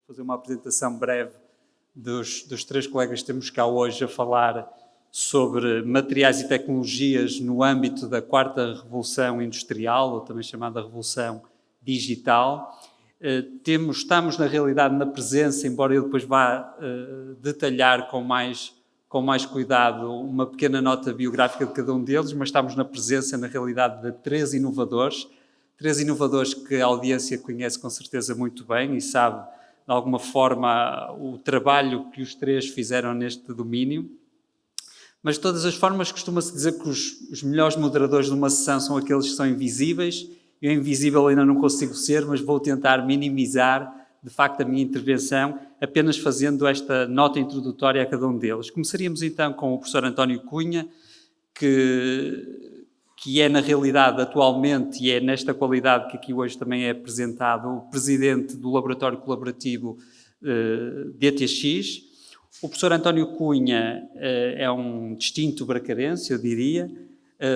fazer uma apresentação breve dos três colegas que temos cá hoje a falar sobre materiais e tecnologias no âmbito da quarta revolução industrial, ou também chamada revolução digital. Estamos, na realidade, na presença, embora eu depois vá detalhar com mais cuidado uma pequena nota biográfica de cada um deles, mas estamos na presença, na realidade, de três inovadores que a audiência conhece com certeza muito bem e sabe, de alguma forma, o trabalho que os três fizeram neste domínio. Mas, de todas as formas, costuma-se dizer que os melhores moderadores de uma sessão são aqueles que são invisíveis. Eu invisível ainda não consigo ser, mas vou tentar minimizar, de facto, a minha intervenção, apenas fazendo esta nota introdutória a cada um deles. Começaríamos, então, com o professor António Cunha, que é, na realidade, atualmente, e é nesta qualidade que aqui hoje também é apresentado, o presidente do Laboratório Colaborativo DTX. O professor António Cunha é um distinto bracarense, eu diria.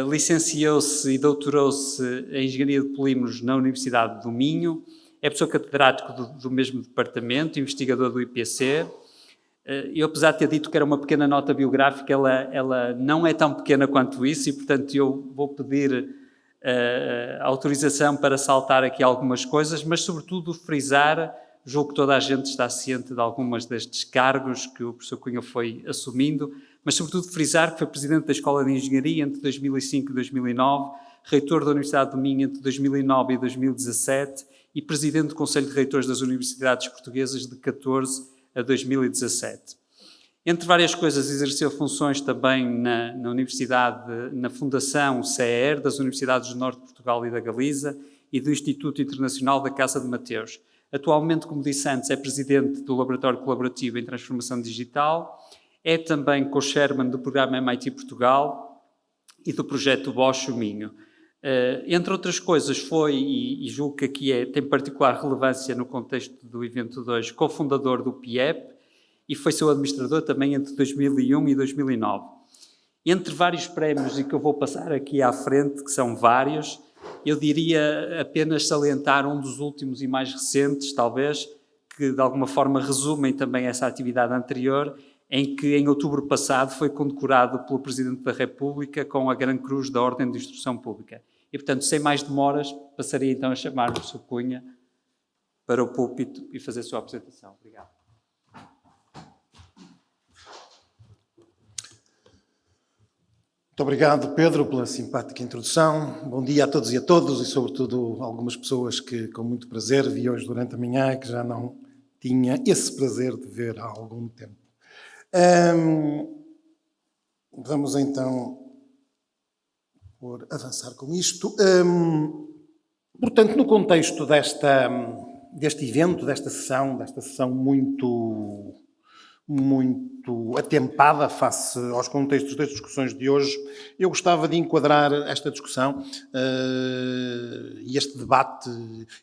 Licenciou-se e doutorou-se em Engenharia de Polímeros na Universidade do Minho. É professor catedrático do mesmo departamento, investigador do IPC. Eu, apesar de ter dito que era uma pequena nota biográfica, ela não é tão pequena quanto isso e, portanto, eu vou pedir autorização para saltar aqui algumas coisas, mas, sobretudo, frisar, julgo que toda a gente está ciente de algumas destes cargos que o professor Cunha foi assumindo, mas, sobretudo, frisar que foi presidente da Escola de Engenharia entre 2005 e 2009, reitor da Universidade do Minho entre 2009 e 2017 e presidente do Conselho de Reitores das Universidades Portuguesas de 14 a 2017. Entre várias coisas, exerceu funções também na Universidade, na Fundação CER, das Universidades do Norte de Portugal e da Galiza e do Instituto Internacional da Casa de Mateus. Atualmente, como disse antes, é presidente do Laboratório Colaborativo em Transformação Digital, é também co-chairman do programa MIT Portugal e do projeto Bosch Minho. Entre outras coisas, foi, e julgo que aqui tem particular relevância no contexto do evento de hoje, cofundador do PIEP e foi seu administrador também entre 2001 e 2009. Entre vários prémios, e que eu vou passar aqui à frente, que são vários, eu diria apenas salientar um dos últimos e mais recentes, talvez, que de alguma forma resumem também essa atividade anterior, em que em outubro passado foi condecorado pelo Presidente da República com a Gran Cruz da Ordem de Instrução Pública. E, portanto, sem mais demoras, passaria então a chamar o professor Cunha para o púlpito e fazer a sua apresentação. Obrigado. Muito obrigado, Pedro, pela simpática introdução. Bom dia a todos e a todas e, sobretudo, algumas pessoas que, com muito prazer, vi hoje durante a manhã e que já não tinha esse prazer de ver há algum tempo. Vamos então por avançar com isto. Portanto, no contexto deste evento, desta sessão muito atempada face aos contextos das discussões de hoje, eu gostava de enquadrar esta discussão e este debate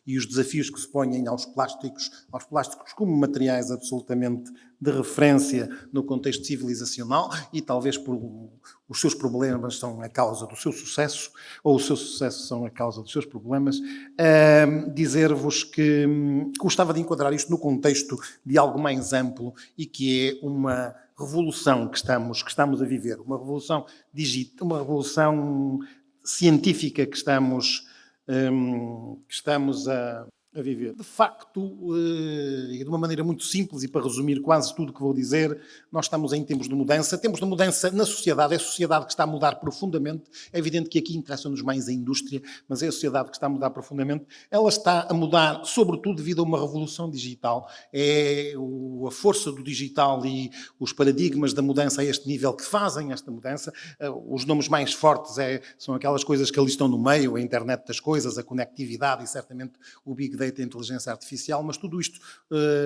e os desafios que se põem aos plásticos como materiais absolutamente de referência no contexto civilizacional e talvez por os seus problemas são a causa do seu sucesso ou o seu sucesso são a causa dos seus problemas, dizer-vos que gostava de enquadrar isto no contexto de algo mais amplo e que é uma revolução que estamos a viver, uma revolução digital, uma revolução científica que estamos a viver. De facto, e de uma maneira muito simples e para resumir quase tudo o que vou dizer, nós estamos em tempos de mudança na sociedade, é a sociedade que está a mudar profundamente, é evidente que aqui interessa-nos mais a indústria, mas é a sociedade que está a mudar profundamente, ela está a mudar sobretudo devido a uma revolução digital, é a força do digital e os paradigmas da mudança a este nível que fazem esta mudança, os nomes mais fortes são aquelas coisas que ali estão no meio, a internet das coisas, a conectividade e certamente o Big Data e a inteligência artificial, mas tudo isto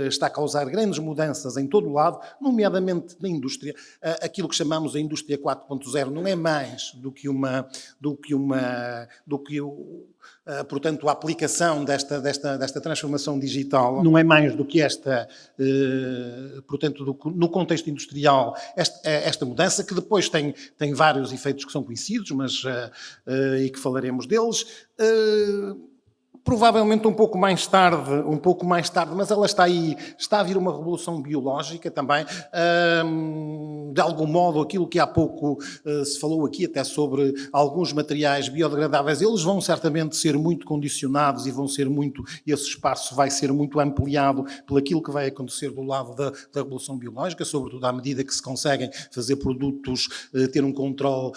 está a causar grandes mudanças em todo o lado, nomeadamente na indústria. Aquilo que chamamos a indústria 4.0 não é mais portanto, a aplicação desta transformação digital não é mais do que no contexto industrial, esta mudança, que depois tem vários efeitos que são conhecidos, e que falaremos deles. Provavelmente um pouco mais tarde, mas ela está aí, está a vir uma revolução biológica também. De algum modo, aquilo que há pouco se falou aqui, até sobre alguns materiais biodegradáveis, eles vão certamente ser muito condicionados e esse espaço vai ser muito ampliado por aquilo que vai acontecer do lado da revolução biológica, sobretudo à medida que se conseguem fazer produtos, ter um controle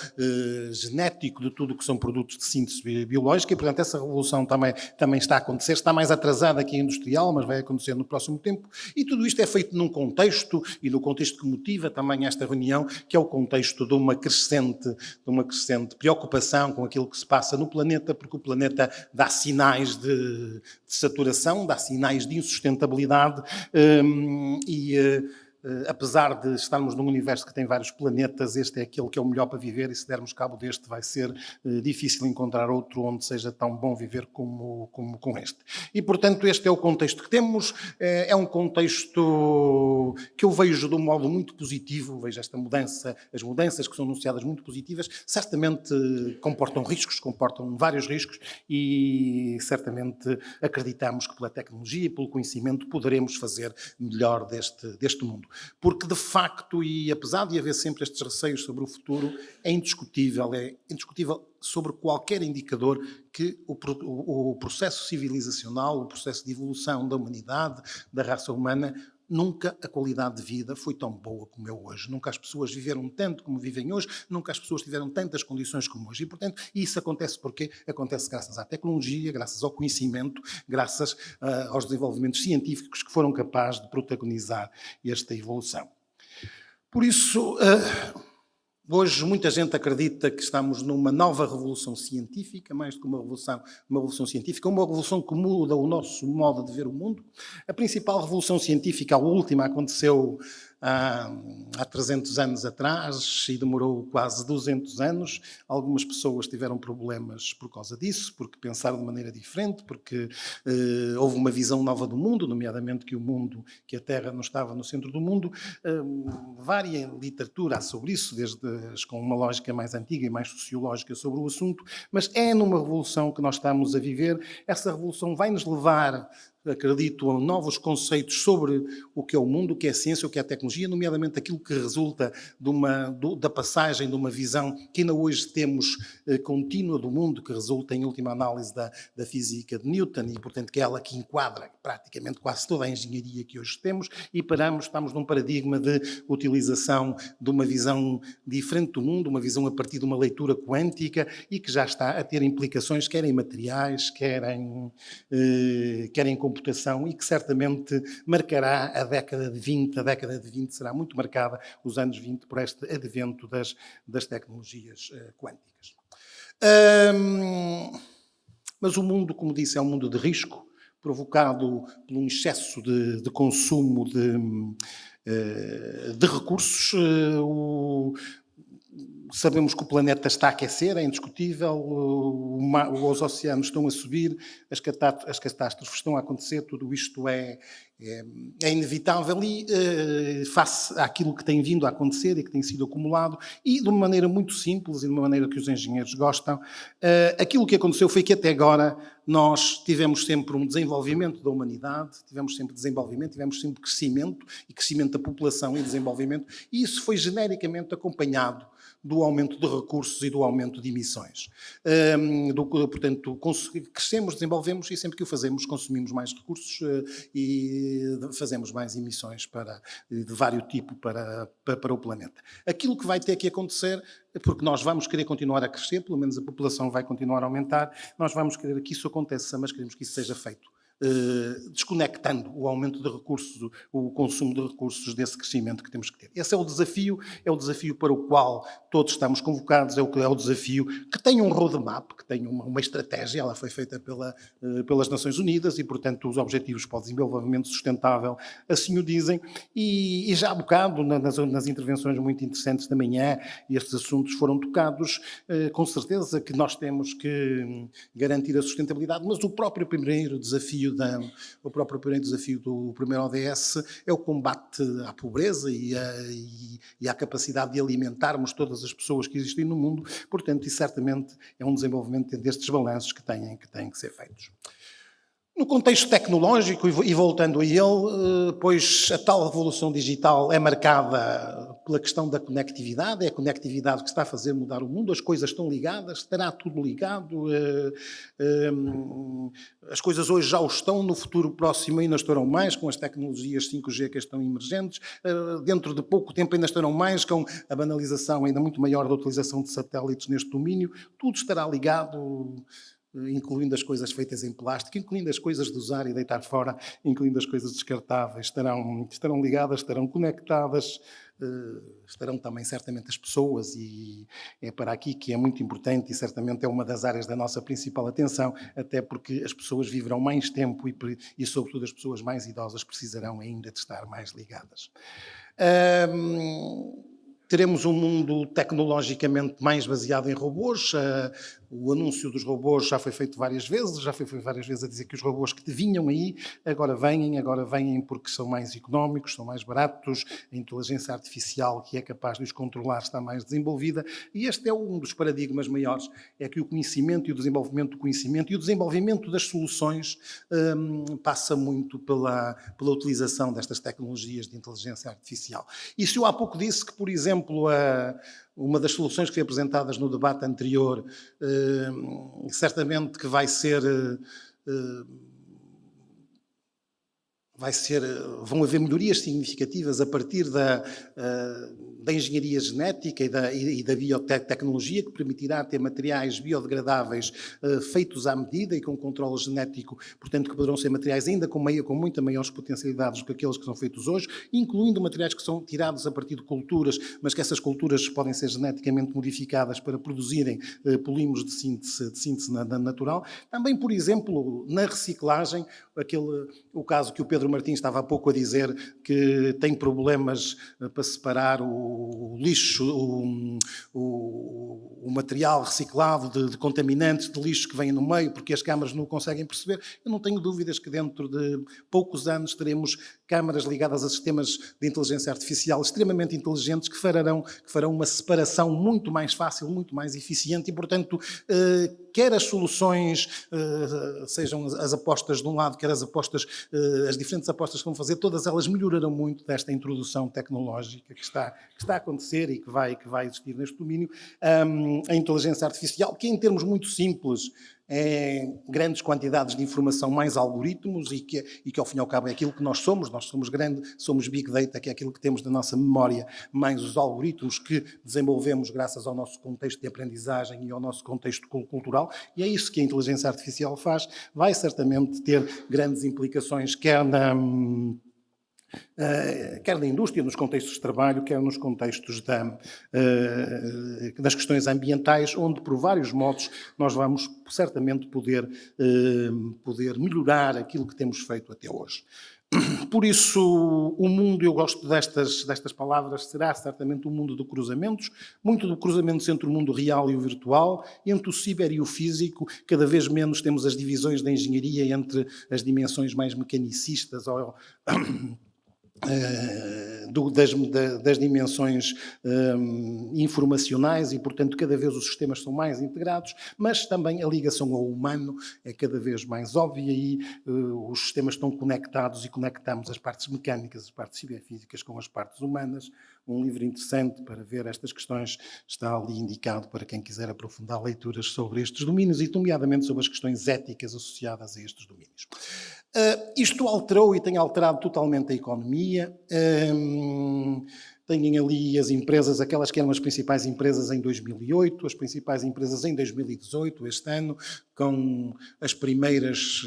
genético de tudo o que são produtos de síntese biológica, e portanto essa revolução também está a acontecer, está mais atrasada que a industrial, mas vai acontecer no próximo tempo, e tudo isto é feito num contexto, e no contexto que motiva também esta reunião, que é o contexto de uma crescente preocupação com aquilo que se passa no planeta, porque o planeta dá sinais de saturação, dá sinais de insustentabilidade, apesar de estarmos num universo que tem vários planetas, este é aquele que é o melhor para viver, e se dermos cabo deste vai ser difícil encontrar outro onde seja tão bom viver como com este. E, portanto, este é o contexto que temos, é um contexto que eu vejo de um modo muito positivo, vejo esta mudança, as mudanças que são anunciadas muito positivas, certamente comportam vários riscos, e certamente acreditamos que pela tecnologia e pelo conhecimento poderemos fazer melhor deste mundo. Porque, de facto, e apesar de haver sempre estes receios sobre o futuro, é indiscutível sobre qualquer indicador que o processo civilizacional, o processo de evolução da humanidade, da raça humana, nunca a qualidade de vida foi tão boa como é hoje. Nunca as pessoas viveram tanto como vivem hoje, nunca as pessoas tiveram tantas condições como hoje. E, portanto, isso acontece porque acontece graças à tecnologia, graças ao conhecimento, graças aos desenvolvimentos científicos que foram capazes de protagonizar esta evolução. Por isso, hoje muita gente acredita que estamos numa nova revolução científica, mais do que uma revolução científica, uma revolução que muda o nosso modo de ver o mundo. A principal revolução científica, a última, aconteceu há 300 anos atrás e demorou quase 200 anos. Algumas pessoas tiveram problemas por causa disso, porque pensaram de maneira diferente, porque houve uma visão nova do mundo, nomeadamente que a Terra não estava no centro do mundo. Vária literatura há sobre isso, desde com uma lógica mais antiga e mais sociológica sobre o assunto, mas é numa revolução que nós estamos a viver. Essa revolução vai nos levar, acredito, a novos conceitos sobre o que é o mundo, o que é a ciência, o que é a tecnologia, nomeadamente aquilo que resulta da passagem de uma visão que ainda hoje temos contínua do mundo, que resulta em última análise da física de Newton, e portanto que é ela que enquadra praticamente quase toda a engenharia que hoje temos, e estamos num paradigma de utilização de uma visão diferente do mundo, uma visão a partir de uma leitura quântica, e que já está a ter implicações quer em materiais, quer em computação, e que certamente marcará a década de 20. A década de 20 será muito marcada, os anos 20, por este advento das tecnologias quânticas. Mas o mundo, como disse, é um mundo de risco, provocado por um excesso de consumo de recursos. Sabemos que o planeta está a aquecer, é indiscutível, os oceanos estão a subir, as catástrofes estão a acontecer, tudo isto é inevitável, e face àquilo que tem vindo a acontecer e que tem sido acumulado, e de uma maneira muito simples e de uma maneira que os engenheiros gostam, aquilo que aconteceu foi que até agora nós tivemos sempre um desenvolvimento da humanidade, tivemos sempre crescimento, e crescimento da população e desenvolvimento, e isso foi genericamente acompanhado do aumento de recursos e do aumento de emissões. Portanto, crescemos, desenvolvemos, e sempre que o fazemos consumimos mais recursos e fazemos mais emissões de vários tipos para o planeta. Aquilo que vai ter que acontecer, porque nós vamos querer continuar a crescer, pelo menos a população vai continuar a aumentar, nós vamos querer que isso aconteça, mas queremos que isso seja feito desconectando o aumento de recursos, o consumo de recursos desse crescimento que temos que ter. Esse é o desafio para o qual todos estamos convocados, é o desafio que tem um roadmap, que tem uma estratégia, ela foi feita pelas Nações Unidas, e, portanto, os Objetivos para o Desenvolvimento Sustentável assim o dizem, e já há bocado, nas intervenções muito interessantes da manhã, estes assuntos foram tocados, com certeza que nós temos que garantir a sustentabilidade, mas o próprio primeiro desafio do primeiro ODS é o combate à pobreza e à capacidade de alimentarmos todas as pessoas que existem no mundo. Portanto, e certamente é um desenvolvimento destes balanços que têm que ser feitos. No contexto tecnológico, e voltando a ele, pois a tal revolução digital é marcada pela questão da conectividade, é a conectividade que está a fazer mudar o mundo, as coisas estão ligadas, estará tudo ligado, as coisas hoje já o estão, no futuro próximo ainda estarão mais, com as tecnologias 5G que estão emergentes, dentro de pouco tempo ainda estarão mais, com a banalização ainda muito maior da utilização de satélites neste domínio, tudo estará ligado, incluindo as coisas feitas em plástico, incluindo as coisas de usar e deitar fora, incluindo as coisas descartáveis, estarão ligadas, estarão conectadas, estarão também certamente as pessoas, e é para aqui que é muito importante e certamente é uma das áreas da nossa principal atenção, até porque as pessoas viverão mais tempo e sobretudo as pessoas mais idosas precisarão ainda de estar mais ligadas. Teremos um mundo tecnologicamente mais baseado em robôs. O anúncio dos robôs já foi feito várias vezes a dizer que os robôs que vinham aí agora vêm porque são mais económicos, são mais baratos, a inteligência artificial que é capaz de os controlar está mais desenvolvida, e este é um dos paradigmas maiores, é que o conhecimento e o desenvolvimento do conhecimento e o desenvolvimento das soluções passa muito pela utilização destas tecnologias de inteligência artificial. E se eu há pouco disse que, por exemplo, uma das soluções que foi apresentadas no debate anterior, certamente que vão haver melhorias significativas a partir da engenharia genética e da biotecnologia, que permitirá ter materiais biodegradáveis feitos à medida e com controle genético, portanto que poderão ser materiais ainda com muita maiores potencialidades do que aqueles que são feitos hoje, incluindo materiais que são tirados a partir de culturas, mas que essas culturas podem ser geneticamente modificadas para produzirem polímeros de síntese natural. Também, por exemplo, na reciclagem, o caso que o Pedro Martins estava há pouco a dizer, que tem problemas para separar o lixo, o material reciclado de contaminantes, de lixo que vem no meio, porque as câmaras não o conseguem perceber. Eu não tenho dúvidas que dentro de poucos anos teremos câmaras ligadas a sistemas de inteligência artificial extremamente inteligentes que farão uma separação muito mais fácil, muito mais eficiente e, portanto, quer as soluções, sejam as apostas de um lado, quer as diferentes apostas que vão fazer, todas elas melhorarão muito desta introdução tecnológica que está a acontecer e que vai existir neste domínio. A inteligência artificial, que em termos muito simples é grandes quantidades de informação mais algoritmos e que ao fim e ao cabo é aquilo que nós somos somos Big Data, que é aquilo que temos na nossa memória, mais os algoritmos que desenvolvemos graças ao nosso contexto de aprendizagem e ao nosso contexto cultural, e é isso que a inteligência artificial faz. Vai certamente ter grandes implicações, quer na indústria, nos contextos de trabalho, quer nos contextos das questões ambientais, onde, por vários modos, nós vamos certamente poder melhorar aquilo que temos feito até hoje. Por isso, o mundo, eu gosto destas palavras, será certamente um mundo de cruzamentos, muito de cruzamentos entre o mundo real e o virtual, entre o ciber e o físico. Cada vez menos temos as divisões da engenharia entre as dimensões mais mecanicistas das dimensões informacionais e, portanto, cada vez os sistemas são mais integrados, mas também a ligação ao humano é cada vez mais óbvia e os sistemas estão conectados e conectamos as partes mecânicas, as partes ciberfísicas com as partes humanas. Um livro interessante para ver estas questões está ali indicado para quem quiser aprofundar leituras sobre estes domínios e, nomeadamente, sobre as questões éticas associadas a estes domínios. Isto alterou e tem alterado totalmente a economia. Têm ali as empresas, aquelas que eram as principais empresas em 2008, as principais empresas em 2018, este ano, com as primeiras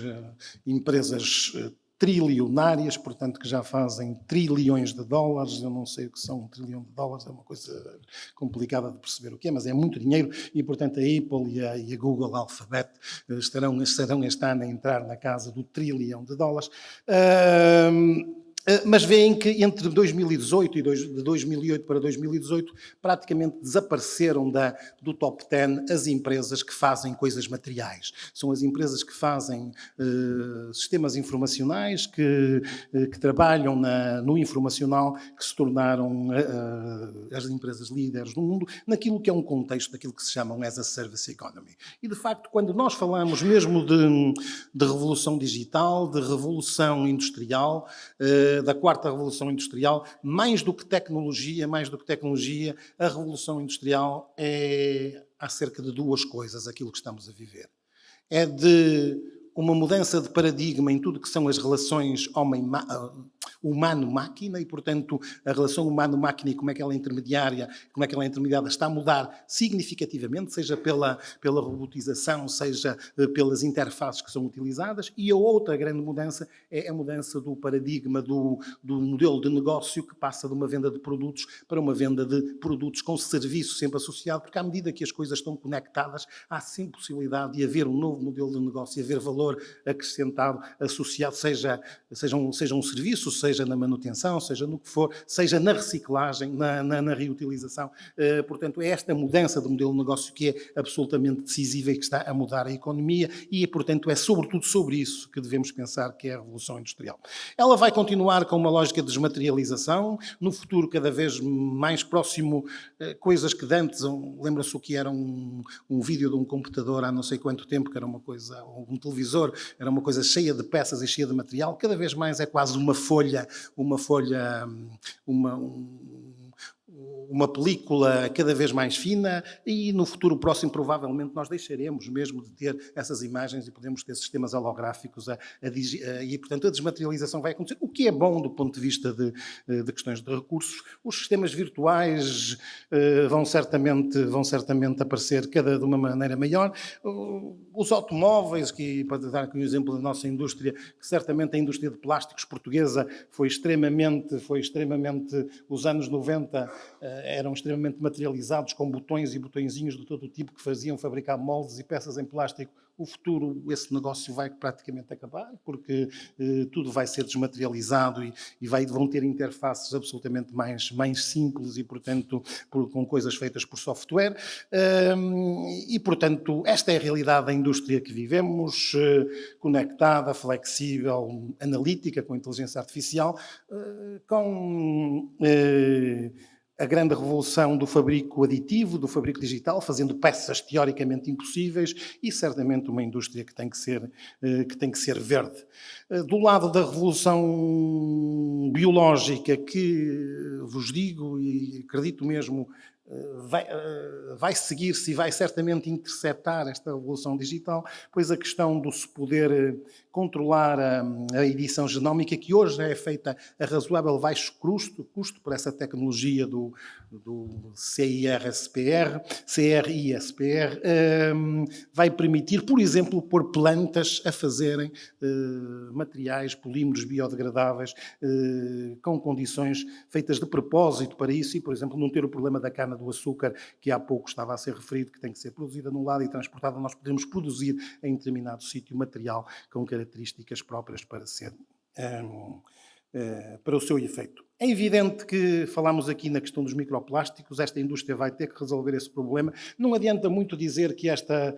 empresas trilionárias, portanto, que já fazem trilhões de dólares. Eu não sei o que são $1 trilhão, é uma coisa complicada de perceber o que é, mas é muito dinheiro e, portanto, a Apple e a Google Alphabet estarão este ano a entrar na casa do $1 trilhão. Mas veem que entre 2018 e de 2008 para 2018 praticamente desapareceram do top 10 as empresas que fazem coisas materiais. São as empresas que fazem sistemas informacionais, que trabalham no informacional, que se tornaram as empresas líderes do mundo naquilo que é um contexto daquilo que se chamam as a service economy. E, de facto, quando nós falamos mesmo de revolução digital, de revolução industrial, da quarta revolução industrial, mais do que tecnologia, a revolução industrial é acerca de duas coisas, aquilo que estamos a viver. É de uma mudança de paradigma em tudo que são as relações humano-máquina e, portanto, a relação humano-máquina e como é que ela é intermediária está a mudar significativamente, seja pela robotização, seja pelas interfaces que são utilizadas. E a outra grande mudança é a mudança do paradigma do modelo de negócio, que passa de uma venda de produtos para uma venda de produtos com serviço sempre associado, porque à medida que as coisas estão conectadas, há sempre possibilidade de haver um novo modelo de negócio e haver valor acrescentado associado, seja um serviço, seja na manutenção, seja no que for, seja na reciclagem, na reutilização. Portanto, é esta mudança de modelo de negócio que é absolutamente decisiva e que está a mudar a economia e, portanto, é sobretudo sobre isso que devemos pensar que é a Revolução Industrial. Ela vai continuar com uma lógica de desmaterialização, no futuro cada vez mais próximo, coisas que antes, lembra-se o que era um vídeo de um computador há não sei quanto tempo, que era uma coisa, um televisor, era uma coisa cheia de peças e cheia de material, cada vez mais é quase uma película cada vez mais fina e no futuro próximo provavelmente nós deixaremos mesmo de ter essas imagens e podemos ter sistemas holográficos e portanto a desmaterialização vai acontecer, o que é bom do ponto de vista de questões de recursos. Os sistemas virtuais vão certamente aparecer de uma maneira maior. Os automóveis, que para dar aqui um exemplo da nossa indústria, que certamente a indústria de plásticos portuguesa foi extremamente os anos 90 eram extremamente materializados, com botões e botõezinhos de todo o tipo que faziam fabricar moldes e peças em plástico. O futuro, esse negócio vai praticamente acabar, porque tudo vai ser desmaterializado e vão ter interfaces absolutamente mais simples e, portanto, com coisas feitas por software. E, portanto, esta é a realidade da indústria que vivemos, conectada, flexível, analítica, com inteligência artificial, com a grande revolução do fabrico aditivo, do fabrico digital, fazendo peças teoricamente impossíveis e certamente uma indústria que tem que ser verde. Do lado da revolução biológica, que vos digo e acredito mesmo, vai seguir-se e vai certamente interceptar esta revolução digital, pois a questão do se poder controlar a edição genómica, que hoje já é feita a razoável baixo custo por essa tecnologia do CRISPR, vai permitir, por exemplo, pôr plantas a fazerem materiais, polímeros biodegradáveis, com condições feitas de propósito para isso e, por exemplo, não ter o problema da cana do açúcar, que há pouco estava a ser referido, que tem que ser produzida num lado e transportada. Nós podemos produzir em determinado sítio material com características próprias para o seu efeito. É evidente que falámos aqui na questão dos microplásticos, esta indústria vai ter que resolver esse problema. Não adianta muito dizer que esta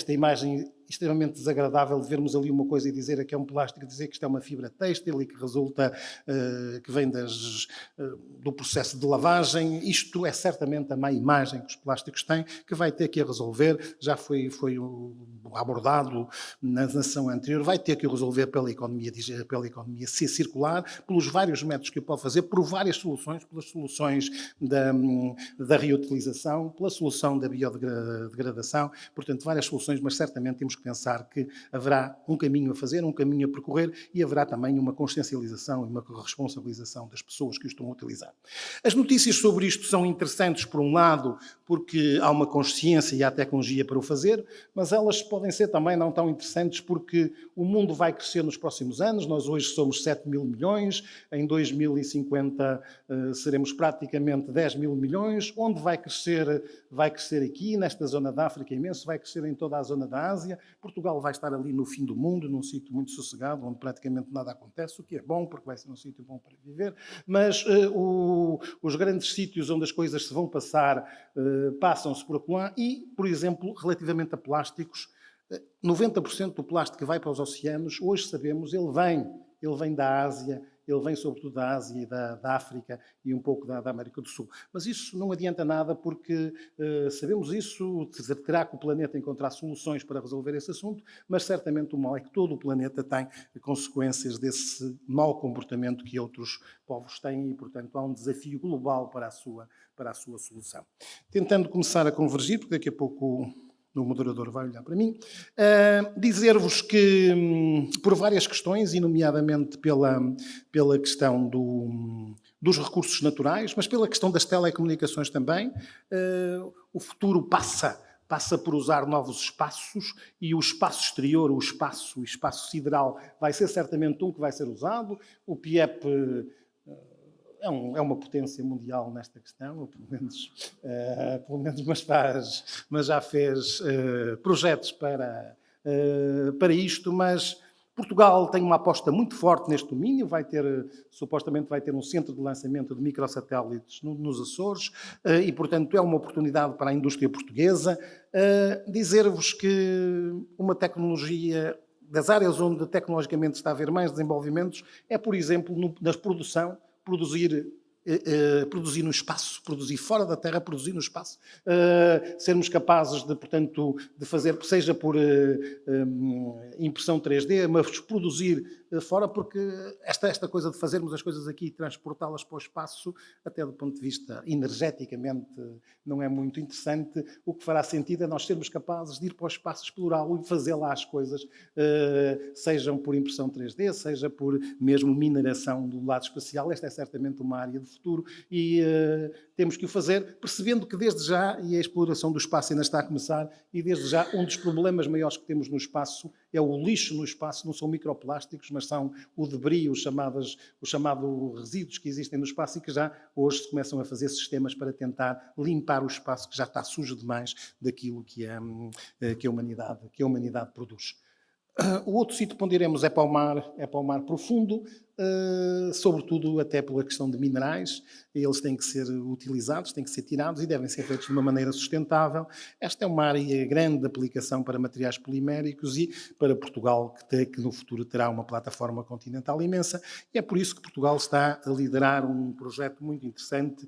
imagem extremamente desagradável de vermos ali uma coisa e dizer que é um plástico, dizer que isto é uma fibra têxtil e que resulta, que vem do processo de lavagem. Isto é certamente a má imagem que os plásticos têm, que vai ter que a resolver, já foi abordado na sessão anterior, vai ter que o resolver pela economia circular, pelos vários métodos que o pode fazer, por várias soluções, pelas soluções da reutilização, pela solução da biodegradação, portanto várias soluções, mas certamente temos que pensar que haverá um caminho a fazer, um caminho a percorrer e haverá também uma consciencialização e uma responsabilização das pessoas que o estão a utilizar. As notícias sobre isto são interessantes, por um lado, porque há uma consciência e há tecnologia para o fazer, mas elas podem ser também não tão interessantes porque o mundo vai crescer nos próximos anos. Nós hoje somos 7 mil milhões, em 2050 seremos praticamente 10 mil milhões. Onde vai crescer? Vai crescer aqui, nesta zona da África imenso, vai crescer em toda a zona da Ásia. Portugal vai estar ali no fim do mundo, num sítio muito sossegado, onde praticamente nada acontece, o que é bom, porque vai ser um sítio bom para viver. Mas os grandes sítios onde as coisas se vão passar, passam-se por acolá. E, por exemplo, relativamente a plásticos, 90% do plástico que vai para os oceanos, hoje sabemos, ele vem da Ásia, ele vem sobretudo da Ásia e da África e um pouco da América do Sul. Mas isso não adianta nada porque sabemos isso, terá que o planeta encontrar soluções para resolver esse assunto, mas certamente o mal é que todo o planeta tem consequências desse mau comportamento que outros povos têm e, portanto, há um desafio global para a sua solução. Tentando começar a convergir, porque daqui a pouco o moderador vai olhar para mim, dizer-vos que, por várias questões, e nomeadamente pela questão dos recursos naturais, mas pela questão das telecomunicações também, o futuro passa por usar novos espaços e o espaço exterior, o espaço sideral, vai ser certamente um que vai ser usado. O PIEP é uma potência mundial nesta questão, ou pelo menos mas já fez projetos para isto, mas Portugal tem uma aposta muito forte neste domínio, supostamente vai ter um centro de lançamento de microsatélites nos Açores e, portanto, é uma oportunidade para a indústria portuguesa. Dizer-vos que uma tecnologia das áreas onde tecnologicamente está a haver mais desenvolvimentos é, por exemplo, na produção, produzir no espaço, produzir fora da Terra, produzir no espaço, sermos capazes de, portanto, de fazer, seja por impressão 3D, mas produzir fora, porque esta coisa de fazermos as coisas aqui e transportá-las para o espaço, até do ponto de vista energeticamente, não é muito interessante. O que fará sentido é nós sermos capazes de ir para o espaço, explorá-lo e fazer lá as coisas, sejam por impressão 3D, seja por mesmo mineração do lado espacial. Esta é certamente uma área de futuro e temos que o fazer, percebendo que desde já, e a exploração do espaço ainda está a começar, e desde já um dos problemas maiores que temos no espaço é o lixo no espaço, não são microplásticos, mas são o debris, os chamados resíduos que existem no espaço e que já hoje se começam a fazer sistemas para tentar limpar o espaço que já está sujo demais daquilo que a humanidade produz. O outro sítio onde iremos é para o mar profundo, sobretudo até pela questão de minerais. Eles têm que ser utilizados, têm que ser tirados e devem ser feitos de uma maneira sustentável. Esta é uma área grande de aplicação para materiais poliméricos e para Portugal, que no futuro terá uma plataforma continental imensa. E é por isso que Portugal está a liderar um projeto muito interessante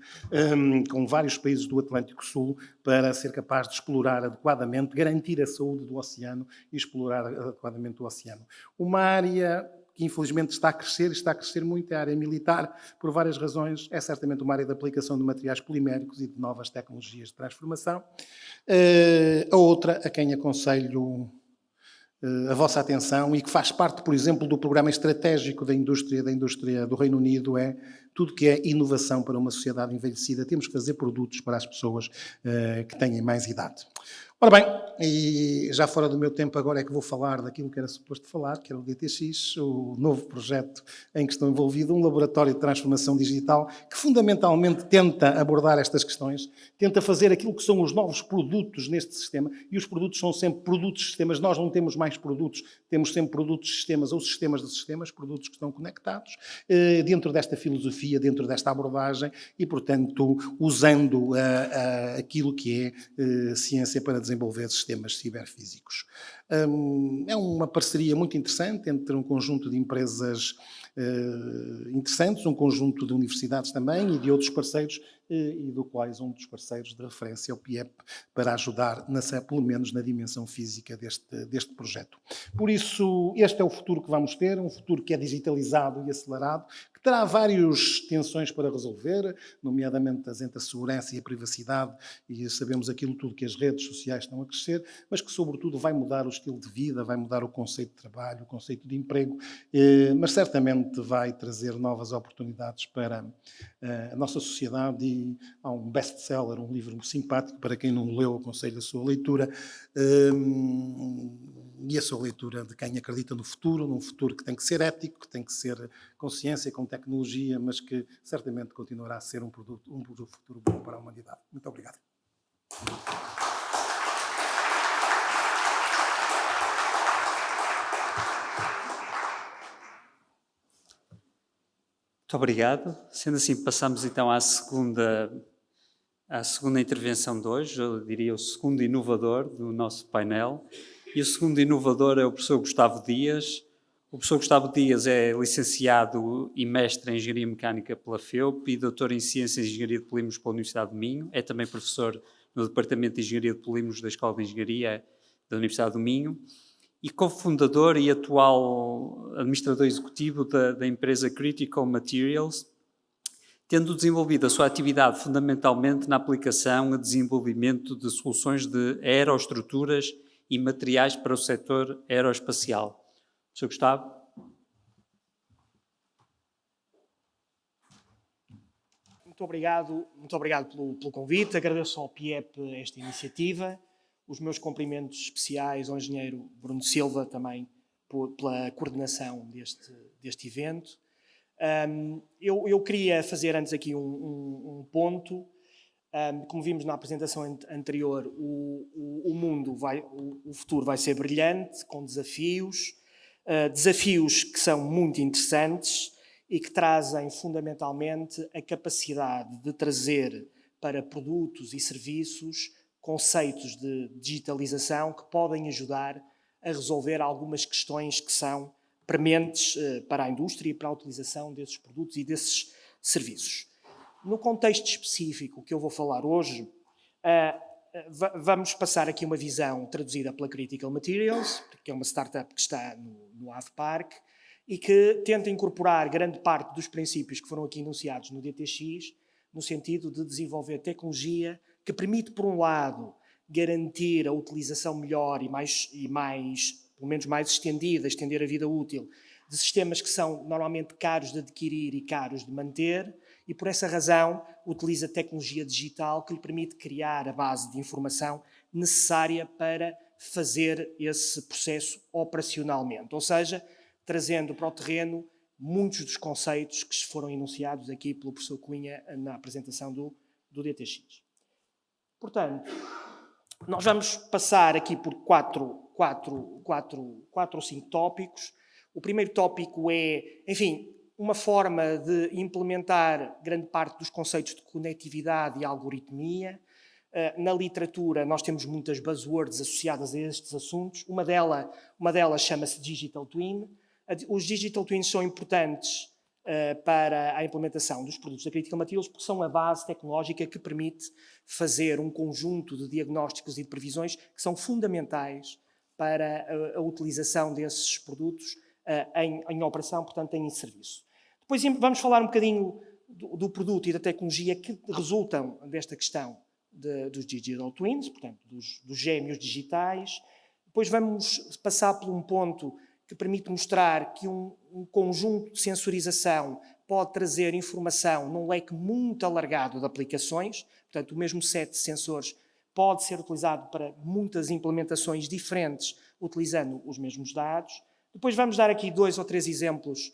com vários países do Atlântico Sul para ser capaz de explorar adequadamente, garantir a saúde do oceano e explorar adequadamente o oceano. Uma área que infelizmente está a crescer muito, é a área militar, por várias razões. É certamente uma área de aplicação de materiais poliméricos e de novas tecnologias de transformação. A outra, a quem aconselho a vossa atenção e que faz parte, por exemplo, do programa estratégico da indústria do Reino Unido, é tudo que é inovação para uma sociedade envelhecida. Temos que fazer produtos para as pessoas que têm mais idade. Ora bem, e já fora do meu tempo agora é que vou falar daquilo que era suposto falar, que era o DTX, o novo projeto em que estou envolvido, um laboratório de transformação digital que fundamentalmente tenta abordar estas questões, tenta fazer aquilo que são os novos produtos neste sistema, e os produtos são sempre produtos de sistemas. Nós não temos mais produtos, temos sempre produtos de sistemas ou sistemas de sistemas, produtos que estão conectados, dentro desta filosofia, dentro desta abordagem e, portanto, usando aquilo que é ciência para desenvolver sistemas ciberfísicos. É uma parceria muito interessante entre um conjunto de empresas interessantes, um conjunto de universidades também e de outros parceiros, e do quais um dos parceiros de referência é o PIEP, para ajudar, pelo menos na dimensão física deste projeto. Por isso, este é o futuro que vamos ter, um futuro que é digitalizado e acelerado, que terá várias tensões para resolver, nomeadamente as entre a segurança e a privacidade, e sabemos aquilo tudo que as redes sociais estão a crescer, mas que, sobretudo, vai mudar o estilo de vida, vai mudar o conceito de trabalho, o conceito de emprego, mas certamente vai trazer novas oportunidades para a nossa sociedade. E há um best-seller, um livro simpático, para quem não leu, aconselho a sua leitura, E essa é a leitura de quem acredita no futuro, num futuro que tem que ser ético, que tem que ser com ciência, com tecnologia, mas que certamente continuará a ser um futuro bom para a humanidade. Muito obrigado. Muito obrigado. Sendo assim, passamos então à segunda intervenção de hoje, eu diria o segundo inovador do nosso painel. E o segundo inovador é o professor Gustavo Dias. O professor Gustavo Dias é licenciado e mestre em Engenharia Mecânica pela FEUP e doutor em Ciências e Engenharia de Polímeros pela Universidade do Minho. É também professor no Departamento de Engenharia de Polímeros da Escola de Engenharia da Universidade do Minho e cofundador e atual administrador executivo da empresa Critical Materials, tendo desenvolvido a sua atividade fundamentalmente na aplicação e desenvolvimento de soluções de aeroestruturas e materiais para o setor aeroespacial. Sr. Gustavo. Muito obrigado pelo convite, agradeço ao PIEP esta iniciativa, os meus cumprimentos especiais ao engenheiro Bruno Silva também pela coordenação deste evento. Eu queria fazer antes aqui um ponto. Como vimos na apresentação anterior, o futuro vai ser brilhante, com desafios que são muito interessantes e que trazem fundamentalmente a capacidade de trazer para produtos e serviços conceitos de digitalização que podem ajudar a resolver algumas questões que são prementes para a indústria e para a utilização desses produtos e desses serviços. No contexto específico que eu vou falar hoje, vamos passar aqui uma visão traduzida pela Critical Materials, que é uma startup que está no AVPark e que tenta incorporar grande parte dos princípios que foram aqui enunciados no DTX, no sentido de desenvolver tecnologia que permite, por um lado, garantir a utilização melhor e pelo menos mais estendida, estender a vida útil, de sistemas que são normalmente caros de adquirir e caros de manter, e por essa razão utiliza tecnologia digital que lhe permite criar a base de informação necessária para fazer esse processo operacionalmente. Ou seja, trazendo para o terreno muitos dos conceitos que foram enunciados aqui pelo professor Cunha na apresentação do DTX. Portanto, nós vamos passar aqui por quatro ou cinco tópicos. O primeiro tópico é, enfim, uma forma de implementar grande parte dos conceitos de conectividade e algoritmia. Na literatura nós temos muitas buzzwords associadas a estes assuntos. Uma delas chama-se Digital Twin. Os Digital Twins são importantes para a implementação dos produtos da Critical Materials porque são a base tecnológica que permite fazer um conjunto de diagnósticos e de previsões que são fundamentais para a utilização desses produtos em operação, portanto, em serviço. Depois vamos falar um bocadinho do produto e da tecnologia que resultam desta questão dos Digital Twins, portanto, dos gêmeos digitais. Depois vamos passar por um ponto que permite mostrar que um conjunto de sensorização pode trazer informação num leque muito alargado de aplicações. Portanto, o mesmo set de sensores pode ser utilizado para muitas implementações diferentes, utilizando os mesmos dados. Depois vamos dar aqui 2 ou 3 exemplos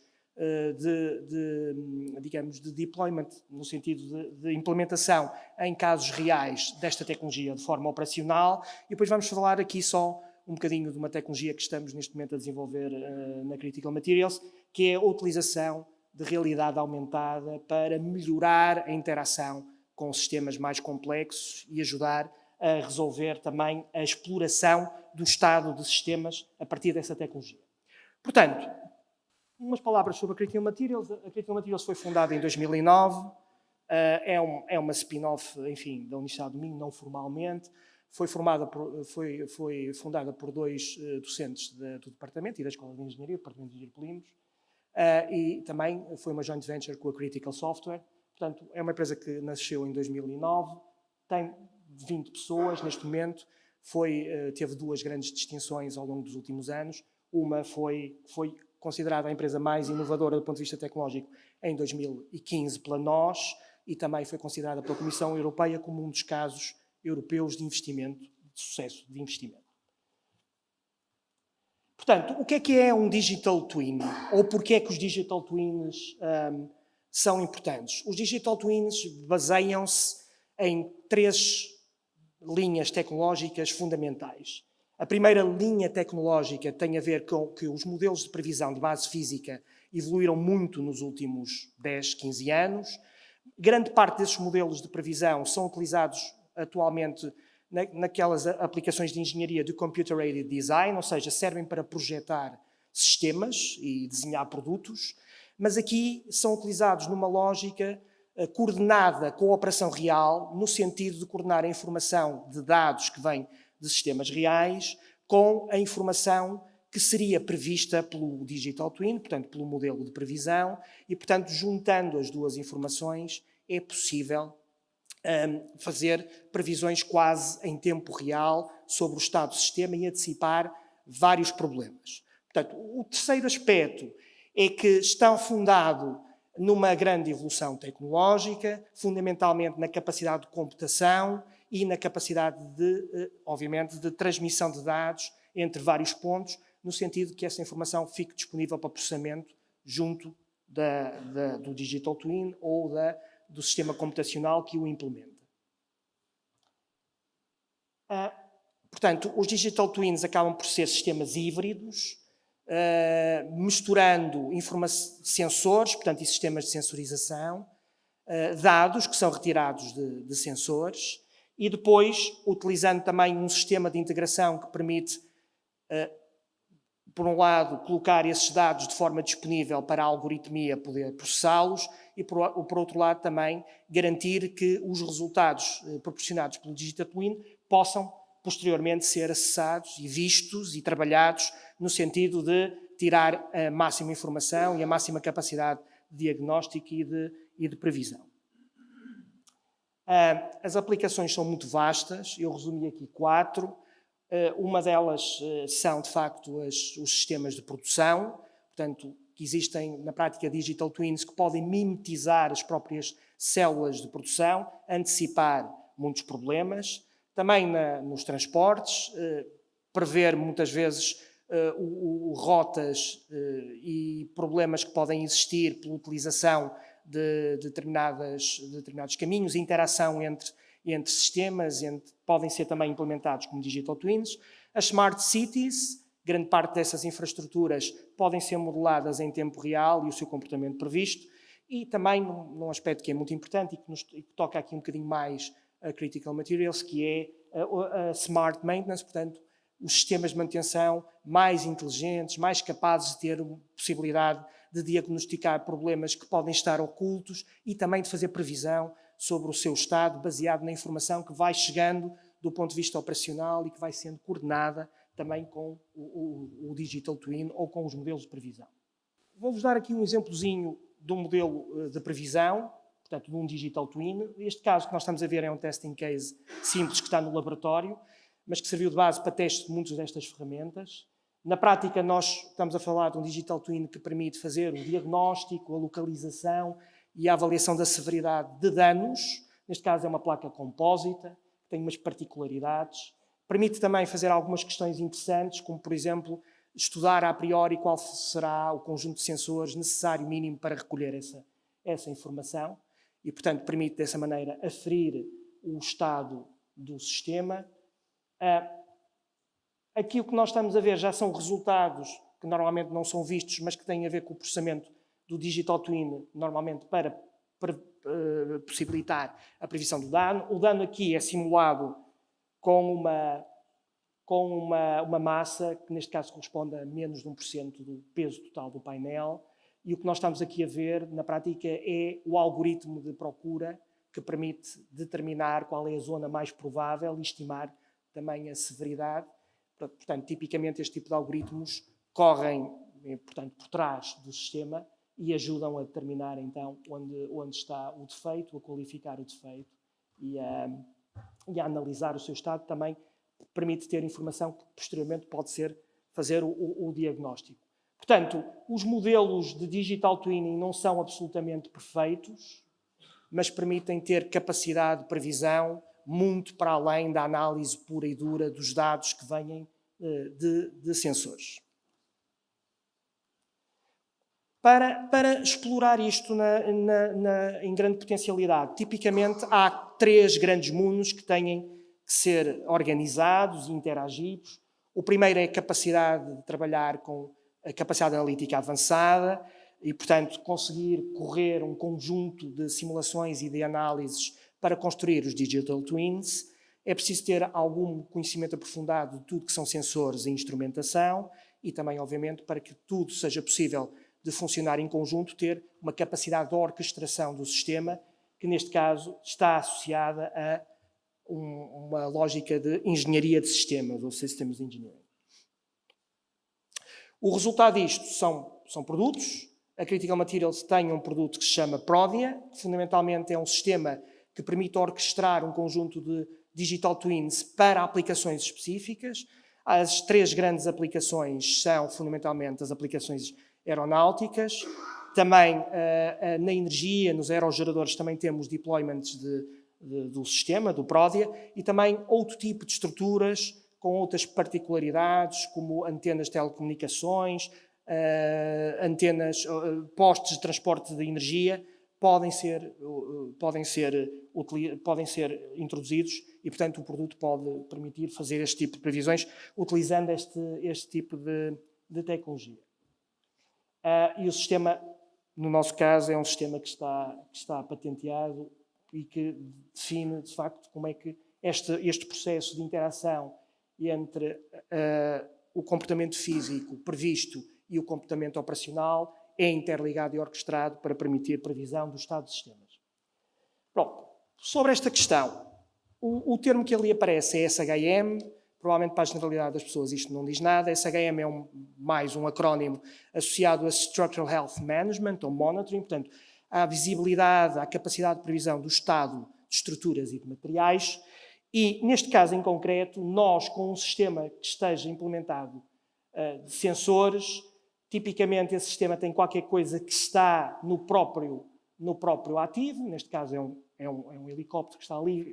de deployment, no sentido de implementação em casos reais desta tecnologia de forma operacional. E depois vamos falar aqui só um bocadinho de uma tecnologia que estamos neste momento a desenvolver na Critical Materials, que é a utilização de realidade aumentada para melhorar a interação com sistemas mais complexos e ajudar a resolver também a exploração do estado de sistemas a partir dessa tecnologia. Portanto, umas palavras sobre a Critical Materials. A Critical Materials foi fundada em 2009, é uma spin-off, enfim, da Universidade do Minho, não formalmente. Foi fundada por 2 docentes do departamento e da Escola de Engenharia, do Departamento de Engenharia de Polímeros, e também foi uma joint venture com a Critical Software. Portanto, é uma empresa que nasceu em 2009, tem 20 pessoas neste momento, teve 2 grandes distinções ao longo dos últimos anos. Uma foi considerada a empresa mais inovadora do ponto de vista tecnológico em 2015 pela NOS e também foi considerada pela Comissão Europeia como um dos casos europeus de investimento, de sucesso de investimento. Portanto, o que é um Digital Twin? Ou porquê é que os Digital Twins são importantes? Os Digital Twins baseiam-se em 3 linhas tecnológicas fundamentais. A primeira linha tecnológica tem a ver com que os modelos de previsão de base física evoluíram muito nos últimos 10, 15 anos. Grande parte desses modelos de previsão são utilizados atualmente naquelas aplicações de engenharia de Computer-Aided Design, ou seja, servem para projetar sistemas e desenhar produtos, mas aqui são utilizados numa lógica coordenada com a operação real, no sentido de coordenar a informação de dados que vêm de sistemas reais com a informação que seria prevista pelo Digital Twin, portanto, pelo modelo de previsão, e, portanto, juntando as duas informações, é possível fazer previsões quase em tempo real sobre o estado do sistema e antecipar vários problemas. Portanto, o terceiro aspecto é que está fundado numa grande evolução tecnológica, fundamentalmente na capacidade de computação e na capacidade de, obviamente, de transmissão de dados entre vários pontos, no sentido que essa informação fique disponível para processamento junto do Digital Twin ou do sistema computacional que o implementa. Portanto, os Digital Twins acabam por ser sistemas híbridos, misturando sensores, portanto, e sistemas de sensorização, dados que são retirados de sensores, e depois utilizando também um sistema de integração que permite, por um lado, colocar esses dados de forma disponível para a algoritmia poder processá-los e, por outro lado, também garantir que os resultados proporcionados pelo Digital Twin possam posteriormente ser acessados e vistos e trabalhados no sentido de tirar a máxima informação e a máxima capacidade de diagnóstico e de previsão. As aplicações são muito vastas, eu resumi aqui 4. Uma delas são, de facto, os sistemas de produção, portanto, que existem na prática Digital Twins que podem mimetizar as próprias células de produção, antecipar muitos problemas. Também nos transportes, prever muitas vezes rotas e problemas que podem existir pela utilização de determinados caminhos, interação entre sistemas, podem ser também implementados como Digital Twins. As Smart Cities, grande parte dessas infraestruturas podem ser modeladas em tempo real e o seu comportamento previsto. E também num aspecto que é muito importante e que toca aqui um bocadinho mais a Critical Materials, que é a Smart Maintenance, portanto, os sistemas de manutenção mais inteligentes, mais capazes de ter possibilidade de diagnosticar problemas que podem estar ocultos e também de fazer previsão sobre o seu estado, baseado na informação que vai chegando do ponto de vista operacional e que vai sendo coordenada também com o Digital Twin ou com os modelos de previsão. Vou-vos dar aqui um exemplozinho de um modelo de previsão, portanto, de um Digital Twin. Este caso que nós estamos a ver é um testing case simples que está no laboratório, mas que serviu de base para testes de muitas destas ferramentas. Na prática, nós estamos a falar de um Digital Twin que permite fazer o diagnóstico, a localização e a avaliação da severidade de danos. Neste caso é uma placa compósita, que tem umas particularidades. Permite também fazer algumas questões interessantes, como, por exemplo, estudar a priori qual será o conjunto de sensores necessário mínimo para recolher essa informação e, portanto, permite dessa maneira aferir o estado do sistema. Aqui o que nós estamos a ver já são resultados que normalmente não são vistos, mas que têm a ver com o processamento do Digital Twin, normalmente para possibilitar a previsão do dano. O dano aqui é simulado com uma massa que neste caso corresponde a menos de 1% do peso total do painel, e o que nós estamos aqui a ver na prática é o algoritmo de procura que permite determinar qual é a zona mais provável e estimar também a severidade. Portanto, tipicamente este tipo de algoritmos correm, portanto, por trás do sistema e ajudam a determinar então onde está o defeito, a qualificar o defeito e a analisar o seu estado. Também permite ter informação que posteriormente pode fazer o diagnóstico. Portanto, os modelos de Digital Twinning não são absolutamente perfeitos, mas permitem ter capacidade de previsão muito para além da análise pura e dura dos dados que vêm de sensores. Para explorar isto em grande potencialidade, tipicamente há 3 grandes mundos que têm que ser organizados e interagidos. O primeiro é a capacidade de trabalhar com a capacidade analítica avançada e, portanto, conseguir correr um conjunto de simulações e de análises para construir os digital twins. É preciso ter algum conhecimento aprofundado de tudo que são sensores e instrumentação e também, obviamente, para que tudo seja possível de funcionar em conjunto, ter uma capacidade de orquestração do sistema, que neste caso está associada a uma lógica de engenharia de sistemas, ou Systems Engineering. O resultado disto são produtos. A Critical Materials tem um produto que se chama Prodia, que fundamentalmente é um sistema que permite orquestrar um conjunto de digital twins para aplicações específicas. As 3 grandes aplicações são fundamentalmente as aplicações aeronáuticas. Também na energia, nos aerogeradores, também temos deployments do sistema, do Prodia, e também outro tipo de estruturas com outras particularidades, como antenas de telecomunicações, postes de transporte de energia, podem ser introduzidos e, portanto, o produto pode permitir fazer este tipo de previsões utilizando este tipo de tecnologia. E o sistema, no nosso caso, é um sistema que está patenteado e que define, de facto, como é que este processo de interação entre o comportamento físico previsto e o comportamento operacional é interligado e orquestrado para permitir previsão do estado dos sistemas. Pronto. Sobre esta questão, o termo que ali aparece é SHM. Provavelmente para a generalidade das pessoas isto não diz nada. SHM é mais um acrónimo associado a Structural Health Management ou Monitoring, portanto, à visibilidade, à capacidade de previsão do estado de estruturas e de materiais. E, neste caso em concreto, nós, com um sistema que esteja implementado de sensores, tipicamente esse sistema tem qualquer coisa que está no próprio ativo, neste caso é um helicóptero que está ali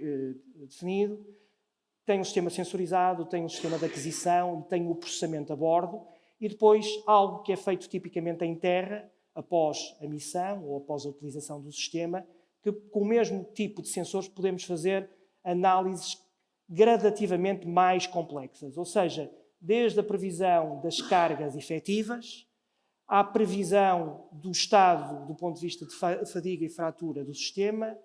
definido, tem um sistema sensorizado, tem um sistema de aquisição, tem o processamento a bordo e depois algo que é feito tipicamente em terra, após a missão ou após a utilização do sistema, que com o mesmo tipo de sensores podemos fazer análises gradativamente mais complexas, ou seja, desde a previsão das cargas efetivas, à previsão do estado do ponto de vista de fadiga e fratura do sistema,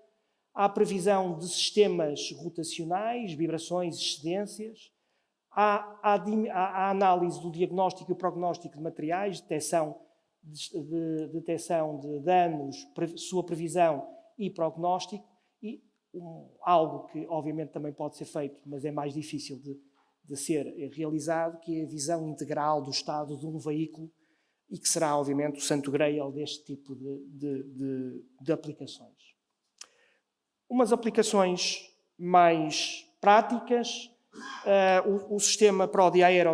à previsão de sistemas rotacionais, vibrações, excedências, à análise do diagnóstico e prognóstico de materiais, detecção de danos, sua previsão e prognóstico, e algo que obviamente também pode ser feito, mas é mais difícil de ser realizado, que é a visão integral do estado de um veículo e que será obviamente o santo grail deste tipo de aplicações. Umas aplicações mais práticas, o sistema Prodia Aero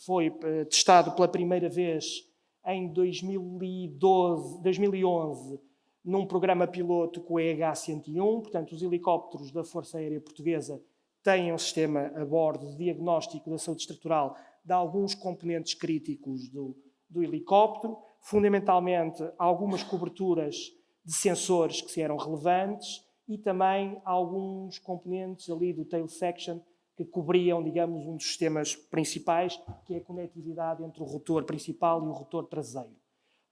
foi testado pela primeira vez em 2011 num programa piloto com o EH-101, portanto os helicópteros da Força Aérea Portuguesa têm um sistema a bordo de diagnóstico da saúde estrutural de alguns componentes críticos do helicóptero, fundamentalmente algumas coberturas de sensores que eram relevantes e também alguns componentes ali do tail section que cobriam, digamos, um dos sistemas principais, que é a conectividade entre o rotor principal e o rotor traseiro.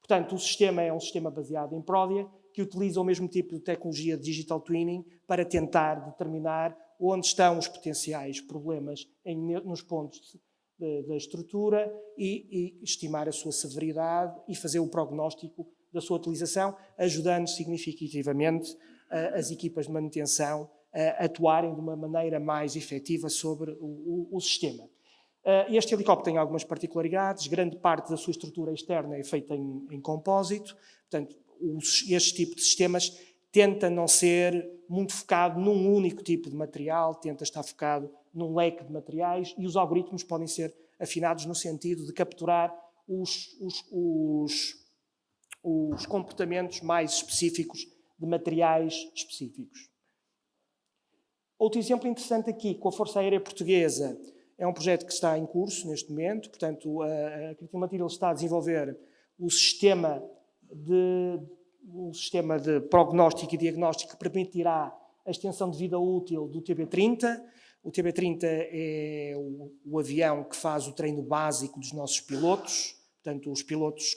Portanto, o sistema é um sistema baseado em Prodia, que utiliza o mesmo tipo de tecnologia de digital twinning para tentar determinar onde estão os potenciais problemas nos pontos da estrutura e estimar a sua severidade e fazer o prognóstico da sua utilização, ajudando significativamente as equipas de manutenção a atuarem de uma maneira mais efetiva sobre o sistema. Este helicóptero tem algumas particularidades, grande parte da sua estrutura externa é feita em compósito, portanto, este tipo de sistemas tenta não ser muito focado num único tipo de material, tenta estar focado num leque de materiais e os algoritmos podem ser afinados no sentido de capturar os comportamentos mais específicos de materiais específicos. Outro exemplo interessante aqui, com a Força Aérea Portuguesa, é um projeto que está em curso neste momento, portanto, a Critical Materials está a desenvolver o sistema de prognóstico e diagnóstico que permitirá a extensão de vida útil do TB30. O TB30 é o avião que faz o treino básico dos nossos pilotos. Portanto, os pilotos,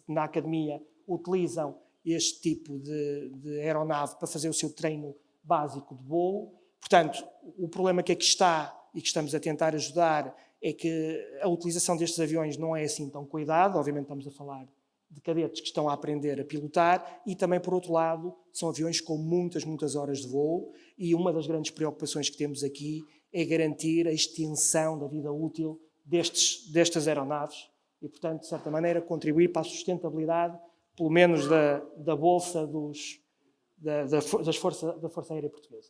na academia, utilizam este tipo de aeronave para fazer o seu treino básico de voo. Portanto, o problema que aqui está e que estamos a tentar ajudar é que a utilização destes aviões não é assim tão cuidada. Obviamente estamos a falar de cadetes que estão a aprender a pilotar e também, por outro lado, são aviões com muitas horas de voo e uma das grandes preocupações que temos aqui é garantir a extensão da vida útil destas aeronaves e, portanto, de certa maneira, contribuir para a sustentabilidade, pelo menos da Bolsa da Força Aérea Portuguesa.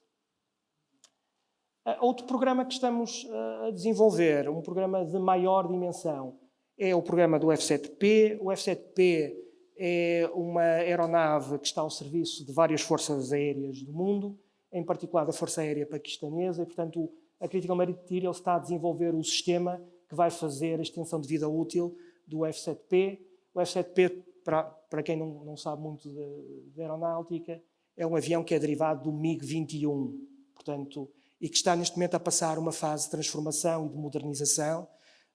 Outro programa que estamos a desenvolver, um programa de maior dimensão, é o programa do F-7P. O F-7P é uma aeronave que está ao serviço de várias forças aéreas do mundo, em particular da Força Aérea Paquistanesa, e, portanto, a Critical Material está a desenvolver o sistema que vai fazer a extensão de vida útil do F-7P. O F-7P, para quem não sabe muito de aeronáutica, é um avião que é derivado do MiG-21, portanto, e que está neste momento a passar uma fase de transformação e de modernização.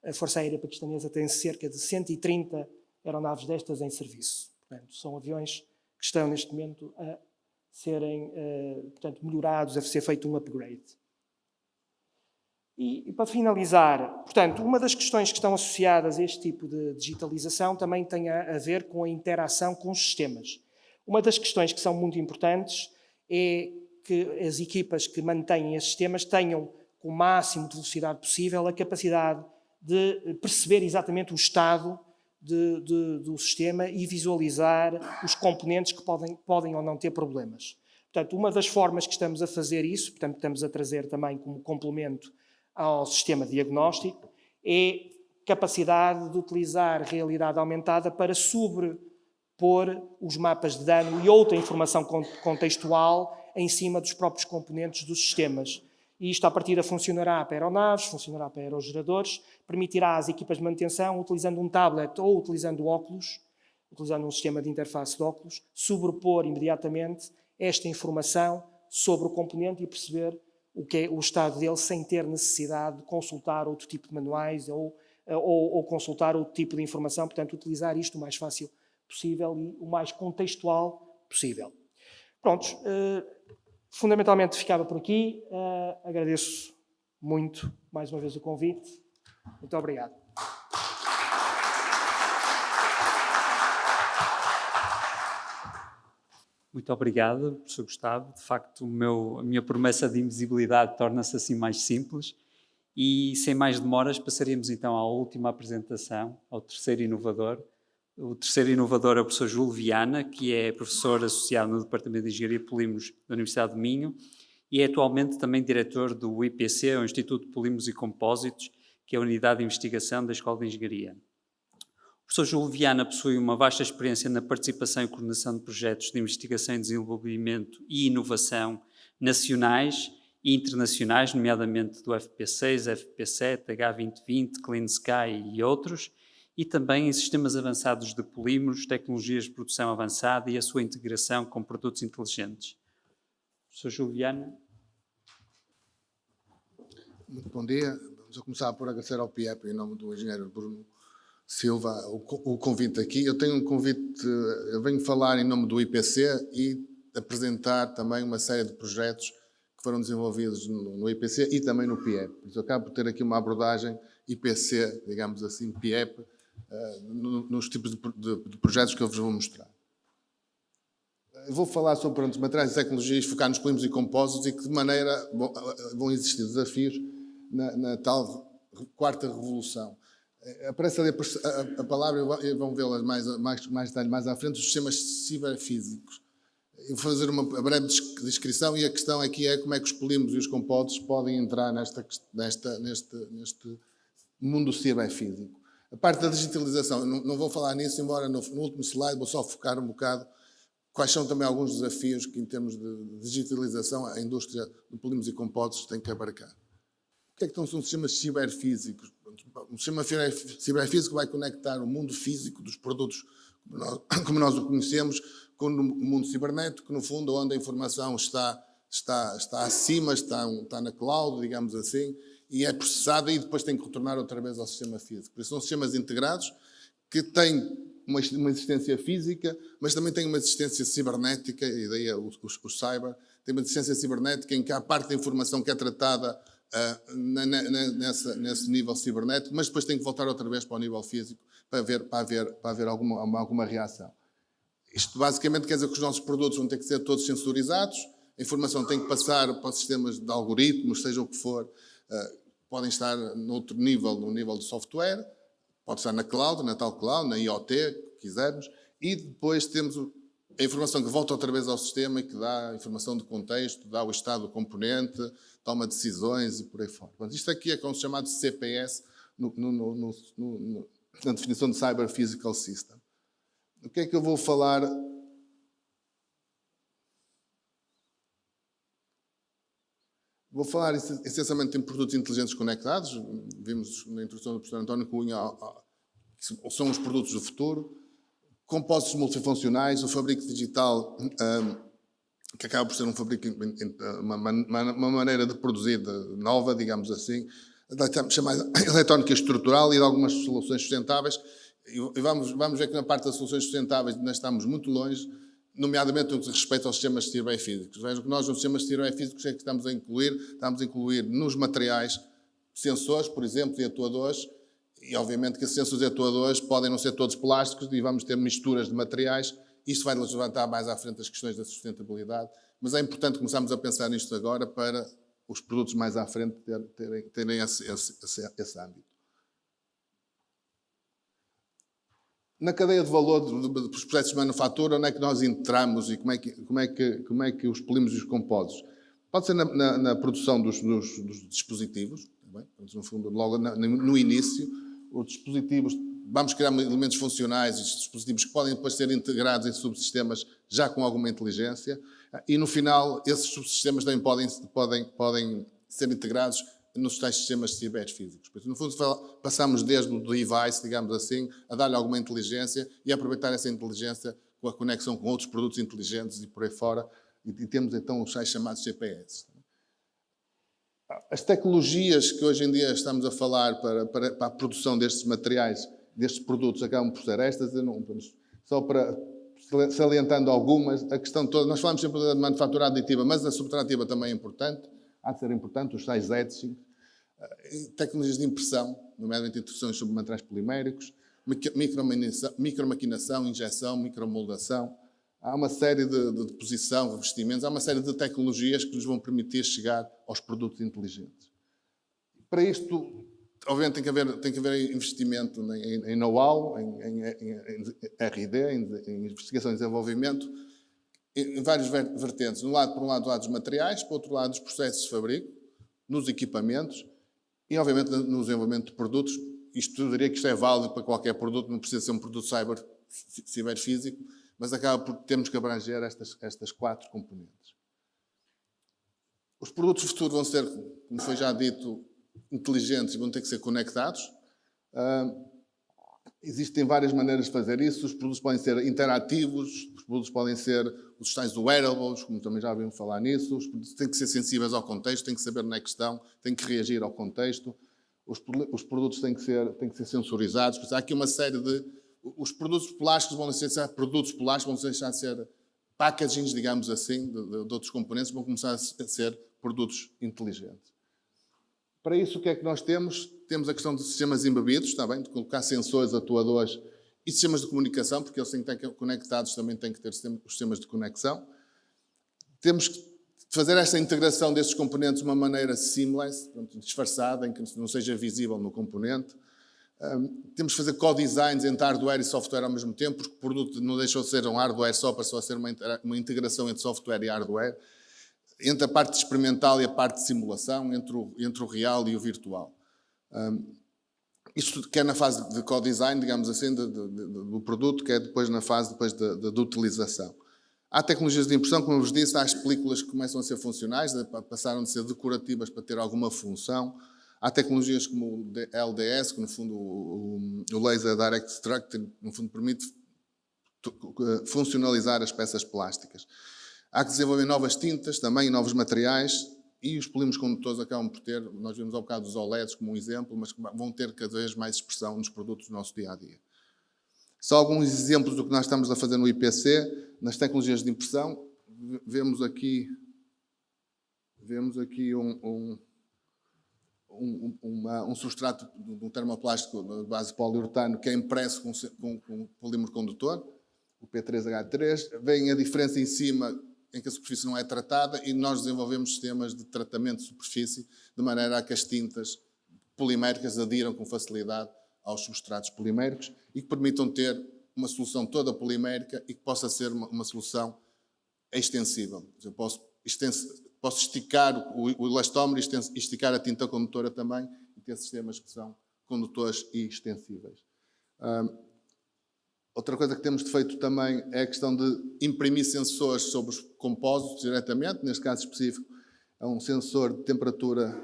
A Força Aérea Paquistanesa tem cerca de 130 aeronaves destas em serviço. Portanto, são aviões que estão neste momento a serem melhorados, a ser feito um upgrade. E para finalizar, portanto, uma das questões que estão associadas a este tipo de digitalização também tem a ver com a interação com os sistemas. Uma das questões que são muito importantes é que as equipas que mantêm esses sistemas tenham, com o máximo de velocidade possível, a capacidade de perceber exatamente o estado do sistema e visualizar os componentes que podem ou não ter problemas. Portanto, uma das formas que estamos a fazer isso, portanto, estamos a trazer também como complemento ao sistema diagnóstico, é capacidade de utilizar realidade aumentada para sobrepor os mapas de dano e outra informação contextual em cima dos próprios componentes dos sistemas. E isto, à partida, funcionará para aeronaves, funcionará para aerogeradores, permitirá às equipas de manutenção, utilizando um tablet ou utilizando óculos, utilizando um sistema de interface de óculos, sobrepor imediatamente esta informação sobre o componente e perceber o que é o estado dele sem ter necessidade de consultar outro tipo de manuais ou consultar outro tipo de informação. Portanto, utilizar isto o mais fácil possível e o mais contextual possível. Prontos. Fundamentalmente ficava por aqui. Agradeço muito, mais uma vez, o convite. Muito obrigado. Muito obrigado, professor Gustavo. De facto, a minha promessa de invisibilidade torna-se assim mais simples. E, sem mais demoras, passaríamos então à última apresentação, ao terceiro inovador. O terceiro inovador é o professor Júlio Viana, que é professor associado no Departamento de Engenharia de Polímeros da Universidade de Minho e é atualmente também diretor do IPC, o Instituto de Polímeros e Compósitos, que é a unidade de investigação da Escola de Engenharia. O professor Júlio Viana possui uma vasta experiência na participação e coordenação de projetos de investigação e desenvolvimento e inovação nacionais e internacionais, nomeadamente do FP6, FP7, H2020, Clean Sky e outros, e também em sistemas avançados de polímeros, tecnologias de produção avançada e a sua integração com produtos inteligentes. Professor Júlio Viana. Muito bom dia. Vamos começar por agradecer ao PIEP, em nome do engenheiro Bruno Silva, o convite aqui. Eu tenho um convite, eu venho falar em nome do IPC e apresentar também uma série de projetos que foram desenvolvidos no IPC e também no PIEP. Eu acabo por ter aqui uma abordagem IPC, digamos assim, PIEP, nos tipos de projetos que eu vos vou mostrar. Eu vou falar sobre os materiais e tecnologias, focar nos polímeros e compósitos e que de maneira vão existir desafios na tal quarta revolução. Aparece ali a palavra e vão vê-la mais detalhe mais à frente, os sistemas ciberfísicos. Eu vou fazer uma breve descrição e a questão aqui é como é que os polímeros e os compósitos podem entrar neste mundo ciberfísico. A parte da digitalização, não vou falar nisso, embora no último slide vou só focar um bocado quais são também alguns desafios que, em termos de digitalização, a indústria de polímeros e compósitos tem que abarcar. que é que são sistemas ciberfísicos? Um sistema ciberfísico vai conectar o mundo físico dos produtos como nós o conhecemos com o mundo cibernético, no fundo, onde a informação está acima, está na cloud, digamos assim, e é processada e depois tem que retornar outra vez ao sistema físico. Por isso são sistemas integrados que têm uma existência física, mas também têm uma existência cibernética, e daí o cyber, tem uma existência cibernética em que há parte da informação que é tratada nesse nível cibernético, mas depois tem que voltar outra vez para o nível físico para haver alguma reação. Isto basicamente quer dizer que os nossos produtos vão ter que ser todos sensorizados, a informação tem que passar para os sistemas de algoritmos, seja o que for, podem estar noutro nível, no nível de software, pode estar na cloud, na tal cloud, na IoT, que quisermos, e depois temos a informação que volta outra vez ao sistema e que dá a informação de contexto, dá o estado do componente, toma decisões e por aí fora. Portanto, isto aqui é como se chama de CPS na definição de Cyber Physical System. O que é que eu vou falar? Vou falar essencialmente em produtos inteligentes conectados. Vimos na introdução do professor António Cunha que são os produtos do futuro. Compósitos multifuncionais, o fabrico digital, que acaba por ser um fabrico, uma maneira de produzir nova, digamos assim, chamada eletrónica estrutural e de algumas soluções sustentáveis. E vamos ver que na parte das soluções sustentáveis nós estamos muito longe, nomeadamente no que respeita aos sistemas ciberfísicos. Vejam que nós nos sistemas ciberfísicos é que estamos a incluir nos materiais sensores, por exemplo, e atuadores, e obviamente que esses sensores e atuadores podem não ser todos plásticos e vamos ter misturas de materiais. Isto vai levantar mais à frente as questões da sustentabilidade, mas é importante começarmos a pensar nisto agora para os produtos mais à frente terem esse âmbito. Na cadeia de valor dos processos de manufatura, onde é que nós entramos e como é que os polimos e os compósitos? Pode ser na produção dos dispositivos, bem? No fundo, logo no início, os dispositivos, vamos criar elementos funcionais e dispositivos que podem depois ser integrados em subsistemas já com alguma inteligência e no final esses subsistemas também podem ser integrados nos tais sistemas ciberfísicos. No fundo, passamos desde o device, digamos assim, a dar-lhe alguma inteligência e a aproveitar essa inteligência com a conexão com outros produtos inteligentes e por aí fora, e temos então os tais chamados CPS. As tecnologias que hoje em dia estamos a falar para a produção destes materiais, destes produtos, acabam por ser estas, só para salientando algumas, a questão toda, nós falamos sempre da manufatura aditiva, mas a subtrativa também é importante, há de ser importante, os tais etching, tecnologias de impressão, nomeadamente introduções sobre materiais poliméricos, micromaquinação, injeção, micromoldação. Há uma série de deposição, revestimentos, há uma série de tecnologias que nos vão permitir chegar aos produtos inteligentes. Para isto, obviamente, tem que haver investimento em know-how, em R&D, em investigação e desenvolvimento, em vários vertentes. Por um lado dos materiais, por outro lado dos processos de fabrico, nos equipamentos e, obviamente, no desenvolvimento de produtos. Isto eu diria que isto é válido para qualquer produto, não precisa ser um produto ciberfísico, mas acaba por termos que abranger estas 4 componentes. Os produtos do futuro vão ser, como foi já dito, inteligentes e vão ter que ser conectados. Existem várias maneiras de fazer isso. Os produtos podem ser interativos, os produtos podem ser os tais wearables, como também já ouvimos falar nisso. Os produtos têm que ser sensíveis ao contexto, têm que saber onde é que estão, têm que reagir ao contexto. Os produtos têm que ser sensorizados. Há aqui uma série de... Os produtos plásticos vão deixar de ser packagings, digamos assim, de outros componentes, vão começar a ser produtos inteligentes. Para isso, o que é que nós temos? Temos a questão de sistemas embebidos, está bem? De colocar sensores, atuadores e sistemas de comunicação, porque eles têm que estar conectados, também têm que ter os sistemas de conexão. Temos que fazer esta integração destes componentes de uma maneira seamless, disfarçada, em que não seja visível no componente. Temos que fazer co-designs entre hardware e software ao mesmo tempo, porque o produto não deixou de ser um hardware só, passou a ser uma integração entre software e hardware, entre a parte experimental e a parte de simulação, entre o real e o virtual. Isto quer na fase de co-design, digamos assim, do produto, quer depois na fase de utilização. Há tecnologias de impressão, como eu vos disse, há as películas que começam a ser funcionais, passaram de ser decorativas para ter alguma função. Há tecnologias como o LDS, que no fundo o Laser Direct Structure, no fundo permite funcionalizar as peças plásticas. Há que desenvolver novas tintas, também novos materiais, e os polímeros condutores acabam por ter, nós vimos há bocado os OLEDs como um exemplo, mas vão ter cada vez mais expressão nos produtos do nosso dia-a-dia. Só alguns exemplos do que nós estamos a fazer no IPC, nas tecnologias de impressão. Vemos aqui um substrato de um termoplástico de base poliuretano que é impresso com polímero condutor, o P3H3. Vem a diferença em cima, em que a superfície não é tratada, e nós desenvolvemos sistemas de tratamento de superfície de maneira a que as tintas poliméricas adiram com facilidade aos substratos poliméricos e que permitam ter uma solução toda polimérica e que possa ser uma solução extensível. Eu posso esticar o elastómero e esticar a tinta condutora também e ter sistemas que são condutores e extensíveis. Outra coisa que temos feito também é a questão de imprimir sensores sobre os compósitos diretamente. Neste caso específico, é um sensor de temperatura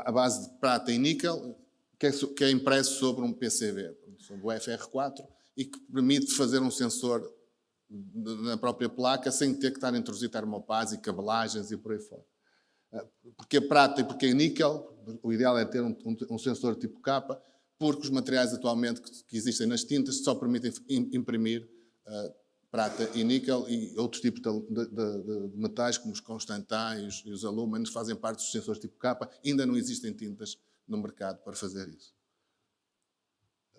à base de prata e níquel, que é impresso sobre um PCB, sobre o FR4, e que permite fazer um sensor na própria placa sem ter que estar a introduzir termopares e cabelagens e por aí fora. Porque a prata e porque é níquel, o ideal é ter um sensor tipo K, porque os materiais atualmente que existem nas tintas só permitem imprimir prata e níquel, e outros tipos de metais, como os constantais e os alúminos, fazem parte dos sensores tipo K. Ainda não existem tintas no mercado para fazer isso.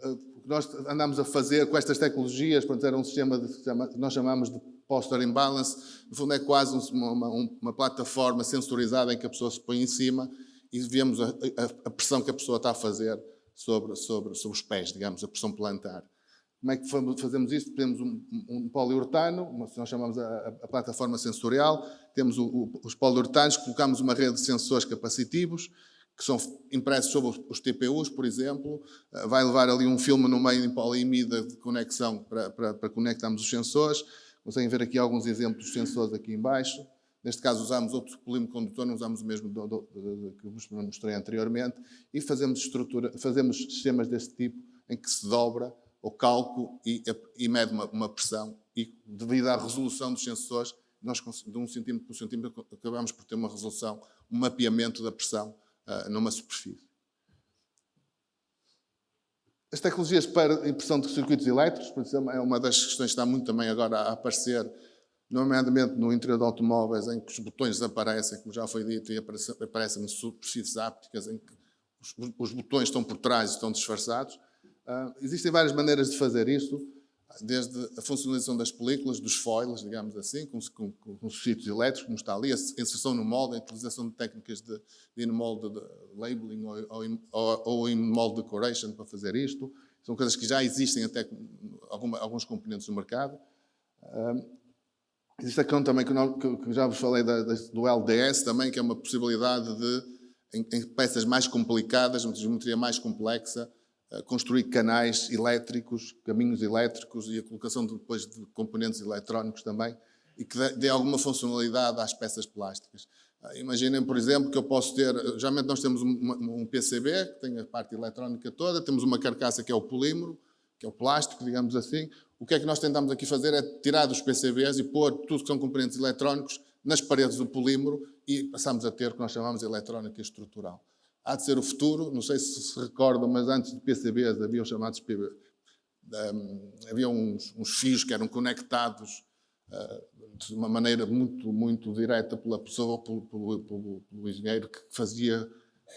O que nós andamos a fazer com estas tecnologias, era um sistema que nós chamamos de Posture Imbalance. No fundo é quase uma plataforma sensorizada em que a pessoa se põe em cima e vemos a pressão que a pessoa está a fazer sobre os pés, digamos, a pressão plantar. Como é que fazemos isto? Temos um poliuretano, nós chamamos a plataforma sensorial, temos os poliuretanos, colocamos uma rede de sensores capacitivos, que são impressos sobre os TPUs, por exemplo, vai levar ali um filme no meio em poliimida de conexão para conectarmos os sensores. Conseguem ver aqui alguns exemplos de sensores aqui em baixo. Neste caso usamos outro polímero condutor, não usamos o mesmo que vos mostrei anteriormente, e fazemos sistemas deste tipo em que se dobra o cálculo e mede uma pressão, e devido à resolução dos sensores, nós de 1 centímetro por centímetro acabamos por ter uma resolução, um mapeamento da pressão numa superfície. As tecnologias para impressão de circuitos elétricos, por exemplo, é uma das questões que está muito também agora a aparecer, nomeadamente no interior de automóveis, em que os botões desaparecem, como já foi dito, e aparecem superfícies ápticas em que os botões estão por trás e estão disfarçados. Existem várias maneiras de fazer isto, desde a funcionalização das películas, dos foils, digamos assim, com circuitos elétricos, como está ali, a inserção no molde, a utilização de técnicas de in-mold de labeling ou in-mold decoration para fazer isto. São coisas que já existem até com alguns componentes do mercado. Existe a questão também que já vos falei do LDS também, que é uma possibilidade de, em peças mais complicadas, uma geometria mais complexa, construir canais elétricos, caminhos elétricos e a colocação depois de componentes eletrónicos também, e que dê alguma funcionalidade às peças plásticas. Imaginem, por exemplo, que eu posso ter, geralmente nós temos um PCB, que tem a parte eletrónica toda, temos uma carcaça que é o polímero, que é o plástico, digamos assim. O que é que nós tentamos aqui fazer é tirar dos PCBs e pôr tudo que são componentes eletrónicos nas paredes do polímero, e passamos a ter o que nós chamamos de eletrónica estrutural. Há de ser o futuro, não sei se recordam, mas antes de PCBs havia os chamados havia uns fios que eram conectados de uma maneira muito, muito direta pela pessoa, pelo engenheiro que fazia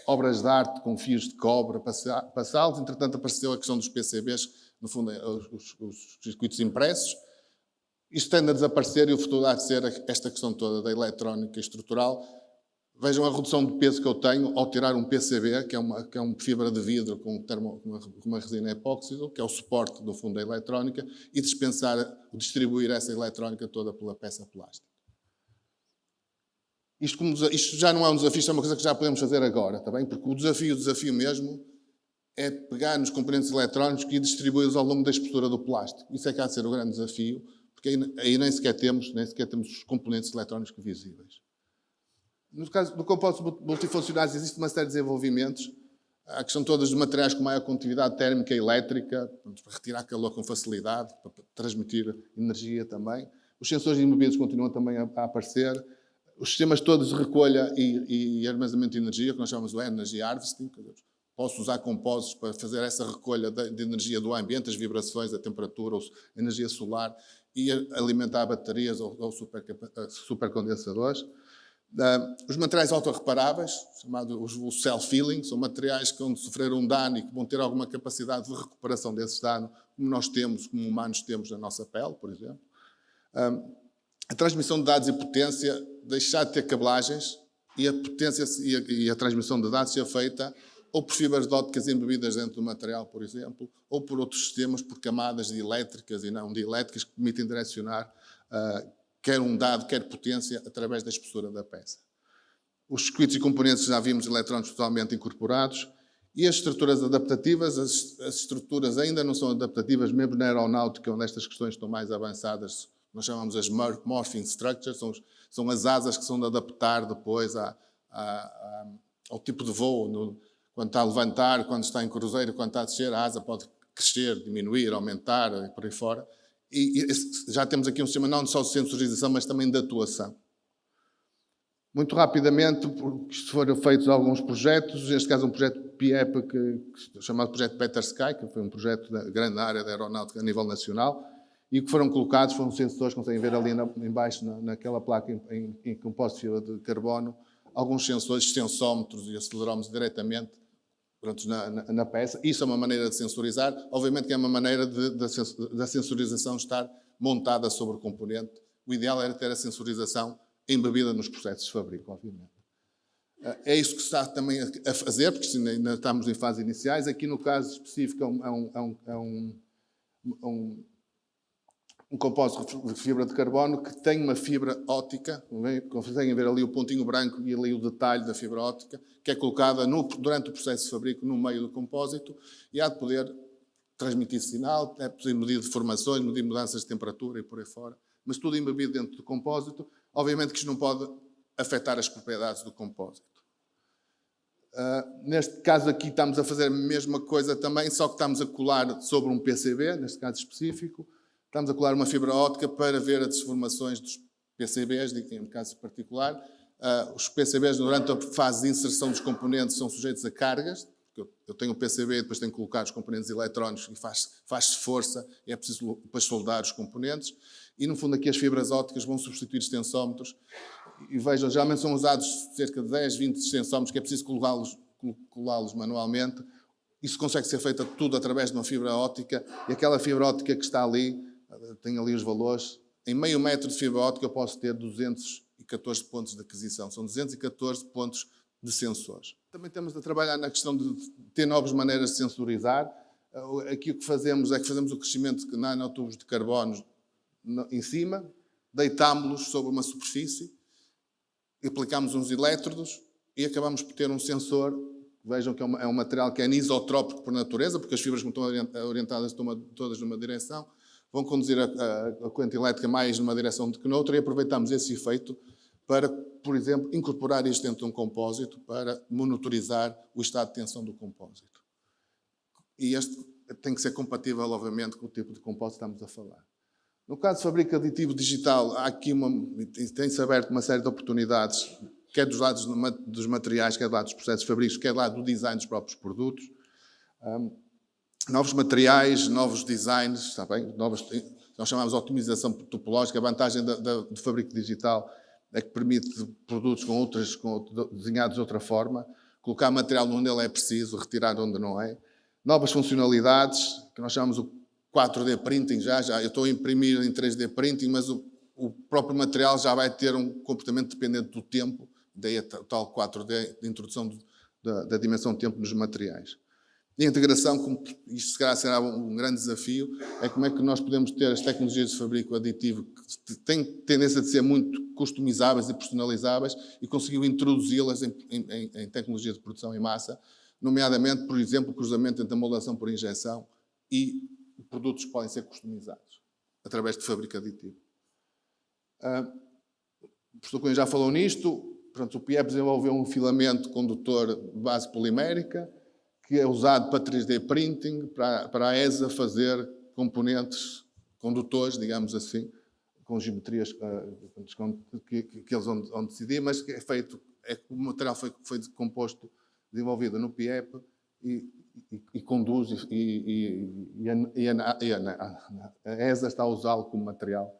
obras de arte com fios de cobre para salos. Entretanto, apareceu a questão dos PCBs, no fundo, os circuitos impressos. Isto tende a desaparecer e o futuro há de ser esta questão toda da eletrónica estrutural. Vejam a redução de peso que eu tenho ao tirar um PCB, que é uma fibra de vidro com uma resina epóxido, que é o suporte, do fundo, da eletrónica, e distribuir essa eletrónica toda pela peça plástica. Isto já não é um desafio, isto é uma coisa que já podemos fazer agora, está bem? Porque o desafio mesmo é pegar nos componentes eletrónicos e distribuí-los ao longo da espessura do plástico. Isso é que há de ser o grande desafio, porque aí nem sequer temos os componentes eletrónicos visíveis. No caso do compósito multifuncionais existe uma série de desenvolvimentos. A questão todas de materiais com maior condutividade térmica e elétrica, para retirar calor com facilidade, para transmitir energia também. Os sensores embebidos continuam também a aparecer. Os sistemas todos de recolha e armazenamento de energia, que nós chamamos de Energy Harvesting. Posso usar compósitos para fazer essa recolha de energia do ambiente, as vibrações, a temperatura, a energia solar, e alimentar baterias ou supercondensadores. Os materiais autorreparáveis, chamados os self-healing, são materiais que, onde sofreram um dano e que vão ter alguma capacidade de recuperação desse dano, como nós temos, como humanos temos na nossa pele, por exemplo. A transmissão de dados e potência, deixar de ter cabelagens e a potência e a transmissão de dados ser feita ou por fibras de ópticas embebidas dentro do material, por exemplo, ou por outros sistemas, por camadas de elétricas e não de elétricas, que permitem direcionar quer um dado, quer potência, através da espessura da peça. Os circuitos e componentes já vimos eletrónicos totalmente incorporados, e as estruturas adaptativas, as estruturas ainda não são adaptativas, mesmo na aeronáutica, onde estas questões estão mais avançadas, nós chamamos as morphing structures, são as asas que são de adaptar depois ao tipo de voo, quando está a levantar, quando está em cruzeiro, quando está a descer, a asa pode crescer, diminuir, aumentar, e por aí fora. E já temos aqui um sistema não só de sensorização, mas também de atuação. Muito rapidamente, porque foram feitos alguns projetos, neste caso um projeto PIEP, chamado Projeto Better Sky, que foi um projeto da grande área da aeronáutica a nível nacional, e que foram colocados, foram sensores, conseguem ver ali embaixo, naquela placa em compósito de fibra de carbono, alguns sensores, sensómetros e acelerómetros diretamente na peça. Isso é uma maneira de sensorizar. Obviamente que é uma maneira da sensorização estar montada sobre o componente. O ideal era ter a sensorização embebida nos processos de fabrico, obviamente. É isso que se está também a fazer, porque ainda estamos em fases iniciais. Aqui, no caso específico, é um compósito de fibra de carbono que tem uma fibra óptica, conseguem ver ali o pontinho branco e ali o detalhe da fibra óptica, que é colocada durante o processo de fabrico no meio do compósito e há de poder transmitir sinal, é possível medir deformações, medir mudanças de temperatura e por aí fora, mas tudo embebido dentro do compósito. Obviamente que isto não pode afetar as propriedades do compósito. Neste caso aqui estamos a fazer a mesma coisa também, só que estamos a colar sobre um PCB, neste caso específico. Estamos a colar uma fibra óptica para ver as deformações dos PCBs, no caso particular. Os PCBs, durante a fase de inserção dos componentes, são sujeitos a cargas. Eu tenho o PCB e depois tenho que colocar os componentes eletrónicos e faz-se força e é preciso depois soldar os componentes. E, no fundo, aqui as fibras ópticas vão substituir os tensómetros. E vejam, geralmente são usados cerca de 10, 20 tensómetros, que é preciso colá-los manualmente. Isso consegue ser feito tudo através de uma fibra óptica. E aquela fibra óptica que está ali, tem ali os valores. Em meio metro de fibra óptica eu posso ter 214 pontos de aquisição. São 214 pontos de sensores. Também estamos a trabalhar na questão de ter novas maneiras de sensorizar. Aqui o que fazemos é que fazemos o crescimento de nanotubos de carbono em cima, deitámos-los sobre uma superfície, aplicamos uns elétrodos e acabamos por ter um sensor. Vejam que é um material que é anisotrópico por natureza, porque as fibras que estão orientadas estão todas numa direção, vão conduzir a corrente elétrica mais numa direção do que noutra, e aproveitamos esse efeito para, por exemplo, incorporar isto dentro de um compósito para monitorizar o estado de tensão do compósito. E este tem que ser compatível, obviamente, com o tipo de compósito que estamos a falar. No caso de fabrico aditivo digital, há aqui tem-se aberto uma série de oportunidades, quer dos lados dos materiais, quer do lado dos processos de fabrico, quer do lado do design dos próprios produtos. Novos materiais, novos designs, está bem? Nós chamamos de otimização topológica. A vantagem do fabrico digital é que permite produtos desenhados de outra forma, colocar material onde ele é preciso, retirar onde não é. Novas funcionalidades, que nós chamamos o 4D printing, eu estou a imprimir em 3D printing, mas o próprio material já vai ter um comportamento dependente do tempo, daí a tal 4D, de introdução da dimensão de tempo nos materiais. E a integração, como isto se calhar será um grande desafio, é como é que nós podemos ter as tecnologias de fabrico aditivo que têm tendência de ser muito customizáveis e personalizáveis e conseguir introduzi-las em tecnologia de produção em massa, nomeadamente, por exemplo, o cruzamento entre a moldação por injeção e produtos que podem ser customizados através de fabrico aditivo. O professor Cunha já falou nisto. Pronto, o PIEP desenvolveu um filamento condutor de base polimérica que é usado para 3D printing, para a ESA fazer componentes condutores, digamos assim, com geometrias que eles vão decidir, mas que é feito, o material foi composto, desenvolvido no PIEP e conduz, a ESA está a usá-lo como material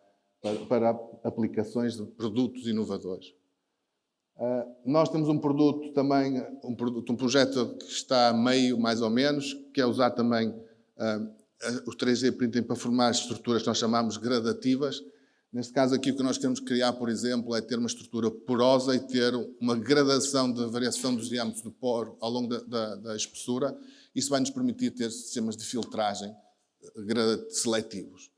para aplicações de produtos inovadores. Nós temos um produto também, um projeto que está a meio, mais ou menos, que é usar também o 3D printing para formar estruturas que nós chamamos gradativas. Neste caso aqui, o que nós queremos criar, por exemplo, é ter uma estrutura porosa e ter uma gradação de variação dos diâmetros do poro ao longo da espessura. Isso vai nos permitir ter sistemas de filtragem seletivos.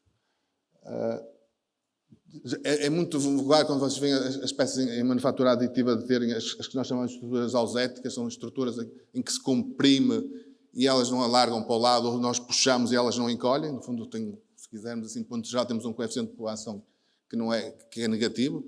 É muito vulgar quando vocês veem as peças em manufatura aditiva de terem as que nós chamamos de estruturas auséticas, são estruturas em que se comprime e elas não alargam para o lado, ou nós puxamos e elas não encolhem. No fundo, se quisermos, assim, ponto geral, temos um coeficiente de população que é negativo.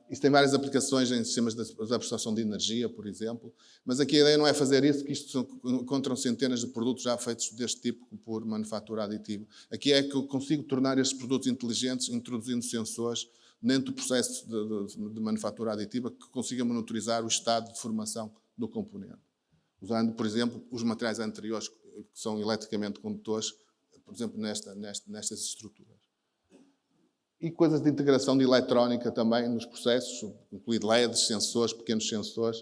Isso tem várias aplicações em sistemas de absorção de energia, por exemplo. Mas aqui a ideia não é fazer isso, que isto encontram centenas de produtos já feitos deste tipo por manufatura aditiva. Aqui é que eu consigo tornar estes produtos inteligentes, introduzindo sensores dentro do processo de manufatura aditiva que consiga monitorizar o estado de formação do componente. Usando, por exemplo, os materiais anteriores que são eletricamente condutores, por exemplo, nestas estruturas. E coisas de integração de eletrónica também nos processos, incluindo LEDs, sensores, pequenos sensores,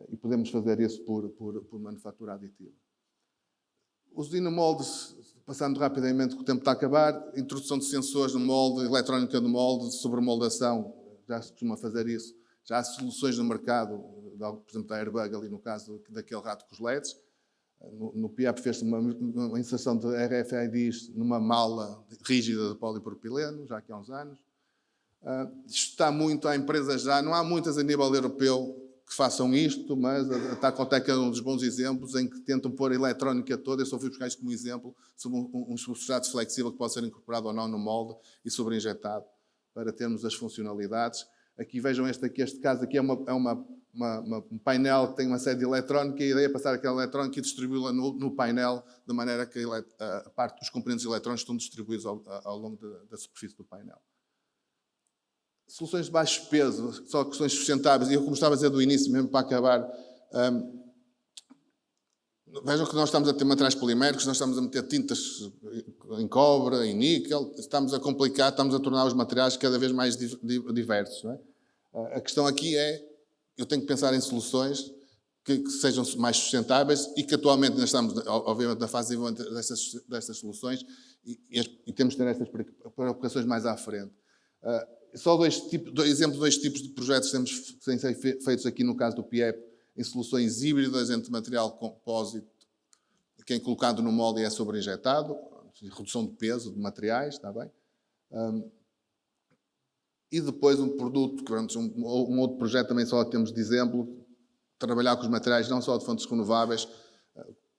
e podemos fazer isso por manufatura aditiva. Os dinomoldes, passando rapidamente, que o tempo está a acabar, introdução de sensores no molde, eletrónica no molde, sobremoldação, já se costuma fazer isso. Já há soluções no mercado, por exemplo, da Airbag, ali no caso daquele rato com os LEDs. No PIEP fez-se uma inserção de RFIDs numa mala rígida de polipropileno, já aqui há uns anos. Isto está muito à empresa já, não há muitas a nível europeu que façam isto, mas a Tacotec é um dos bons exemplos em que tentam pôr a eletrónica toda. Eu só fui buscar isto como exemplo, sobre um substrato flexível que pode ser incorporado ou não no molde e sobreinjetado para termos as funcionalidades. Aqui vejam este caso aqui é um painel que tem uma sede eletrónica e a ideia é passar aquela eletrónica e distribuí-la no painel de maneira que a parte dos componentes eletrónicos estão distribuídos ao longo da superfície do painel. Soluções de baixo peso, só questões sustentáveis. E eu, como estava a dizer do início, mesmo para acabar, vejam que nós estamos a ter materiais poliméricos, nós estamos a meter tintas em cobre, em níquel, estamos a complicar, estamos a tornar os materiais cada vez mais diversos. Não é? A questão aqui é, eu tenho que pensar em soluções que sejam mais sustentáveis e que atualmente nós estamos, obviamente, na fase de desenvolvimento destas soluções e temos de ter estas preocupações mais à frente. Só dois tipos de projetos que têm sido feitos aqui no caso do PIEP, em soluções híbridas entre material compósito, que é colocado no molde e é sobreinjetado, redução de peso de materiais, está bem? E depois um produto, um outro projeto também só temos de exemplo, trabalhar com os materiais não só de fontes renováveis.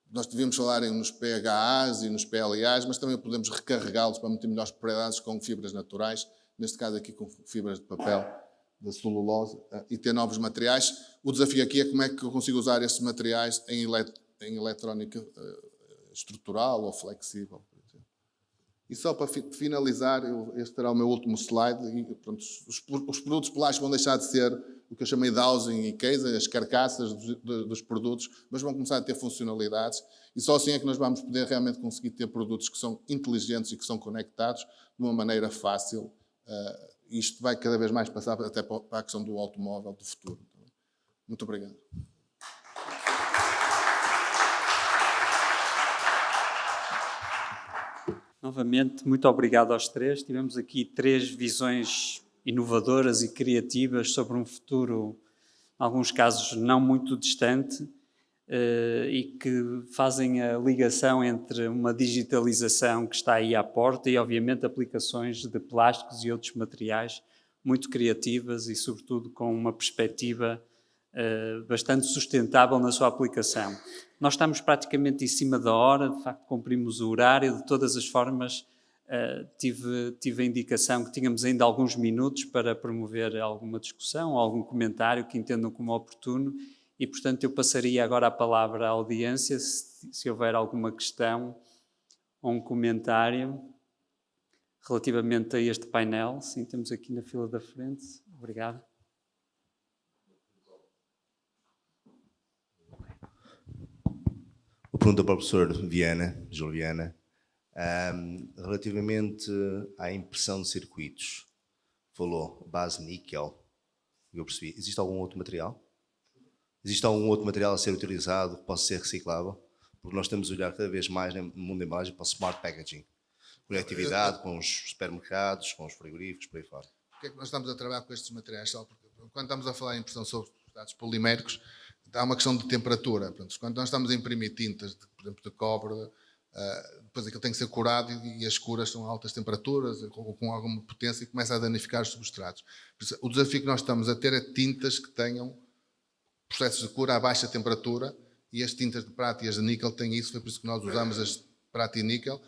Nós devíamos falar nos PHAs e nos PLAs, mas também podemos recarregá-los para manter melhores propriedades com fibras naturais, neste caso aqui com fibras de papel, da celulose, e ter novos materiais. O desafio aqui é como é que eu consigo usar esses materiais em eletrónica estrutural ou flexível, por exemplo. E só para finalizar, este será o meu último slide, e, pronto, os produtos plásticos vão deixar de ser o que eu chamei de housing e casing, as carcaças dos produtos, mas vão começar a ter funcionalidades, e só assim é que nós vamos poder realmente conseguir ter produtos que são inteligentes e que são conectados de uma maneira fácil. Isto vai cada vez mais passar até para a questão do automóvel do futuro. Muito obrigado. Novamente, muito obrigado aos três. Tivemos aqui 3 visões inovadoras e criativas sobre um futuro, em alguns casos, não muito distante, e que fazem a ligação entre uma digitalização que está aí à porta e, obviamente, aplicações de plásticos e outros materiais muito criativas e, sobretudo, com uma perspectiva bastante sustentável na sua aplicação. Nós estamos praticamente em cima da hora, de facto cumprimos o horário, de todas as formas tive a indicação que tínhamos ainda alguns minutos para promover alguma discussão ou algum comentário que entendam como oportuno e, portanto, eu passaria agora a palavra à audiência, se houver alguma questão ou um comentário relativamente a este painel. Sim, temos aqui na fila da frente. Obrigado. Uma pergunta para o professor Júlio Viana. Relativamente à impressão de circuitos, falou base níquel, eu percebi. Existe algum outro material? Existe algum outro material a ser utilizado que possa ser reciclável? Porque nós estamos a olhar cada vez mais no mundo da embalagem para o smart packaging. Conectividade com os supermercados, com os frigoríficos, por aí fora. Porquê é que nós estamos a trabalhar com estes materiais? Só porque quando estamos a falar em impressão sobre dados poliméricos, há uma questão de temperatura. Portanto, quando nós estamos a imprimir tintas, por exemplo, de cobre, depois aquilo tem que ser curado e as curas são a altas temperaturas, com alguma potência, e começa a danificar os substratos. Por isso, o desafio que nós estamos a ter é tintas que tenham processos de cura a baixa temperatura, e as tintas de prata e as de níquel têm isso, foi por isso que nós usamos as de prata e níquel.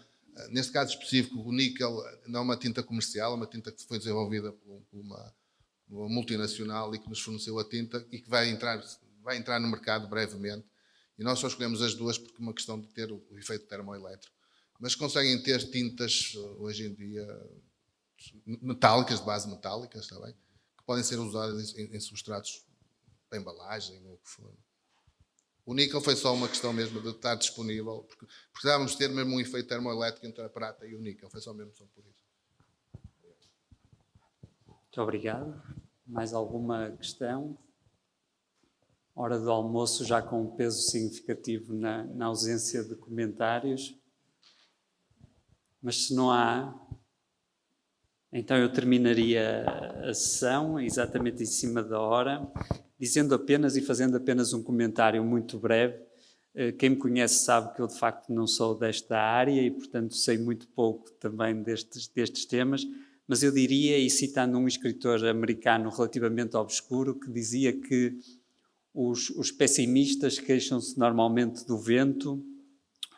Neste caso específico, o níquel não é uma tinta comercial, é uma tinta que foi desenvolvida por uma multinacional e que nos forneceu a tinta e que vai entrar no mercado brevemente. E nós só escolhemos as duas porque é uma questão de ter o efeito termoelétrico. Mas conseguem ter tintas, hoje em dia, metálicas, de base metálica, está bem? Que podem ser usadas em substratos para embalagem ou o que for. O níquel foi só uma questão mesmo de estar disponível, porque precisávamos ter mesmo um efeito termoelétrico entre a prata e o níquel. Foi só por isso. Muito obrigado. Mais alguma questão? Hora do almoço já com um peso significativo na ausência de comentários. Mas se não há, então eu terminaria a sessão exatamente em cima da hora, dizendo apenas e fazendo apenas um comentário muito breve. Quem me conhece sabe que eu de facto não sou desta área e portanto sei muito pouco também destes temas, mas eu diria, e citando um escritor americano relativamente obscuro, que dizia que os pessimistas queixam-se normalmente do vento,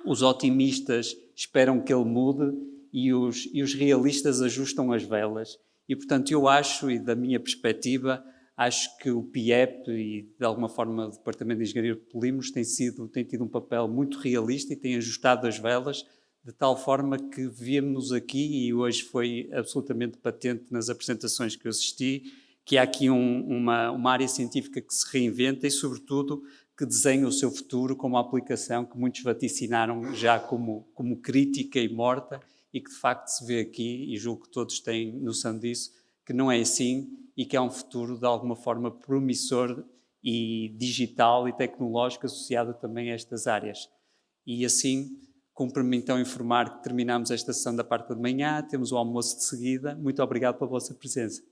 os otimistas esperam que ele mude e os realistas ajustam as velas. E, portanto, eu acho, e da minha perspectiva, acho que o PIEP e, de alguma forma, o Departamento de Engenharia de Polímeros tem tido um papel muito realista e tem ajustado as velas de tal forma que vemos aqui, e hoje foi absolutamente patente nas apresentações que eu assisti, que há aqui uma área científica que se reinventa e, sobretudo, que desenha o seu futuro com uma aplicação que muitos vaticinaram já como crítica e morta e que, de facto, se vê aqui, e julgo que todos têm noção disso, que não é assim e que é um futuro, de alguma forma, promissor e digital e tecnológico associado também a estas áreas. E, assim, cumpre-me então informar que terminamos esta sessão da parte da manhã, temos o almoço de seguida. Muito obrigado pela vossa presença.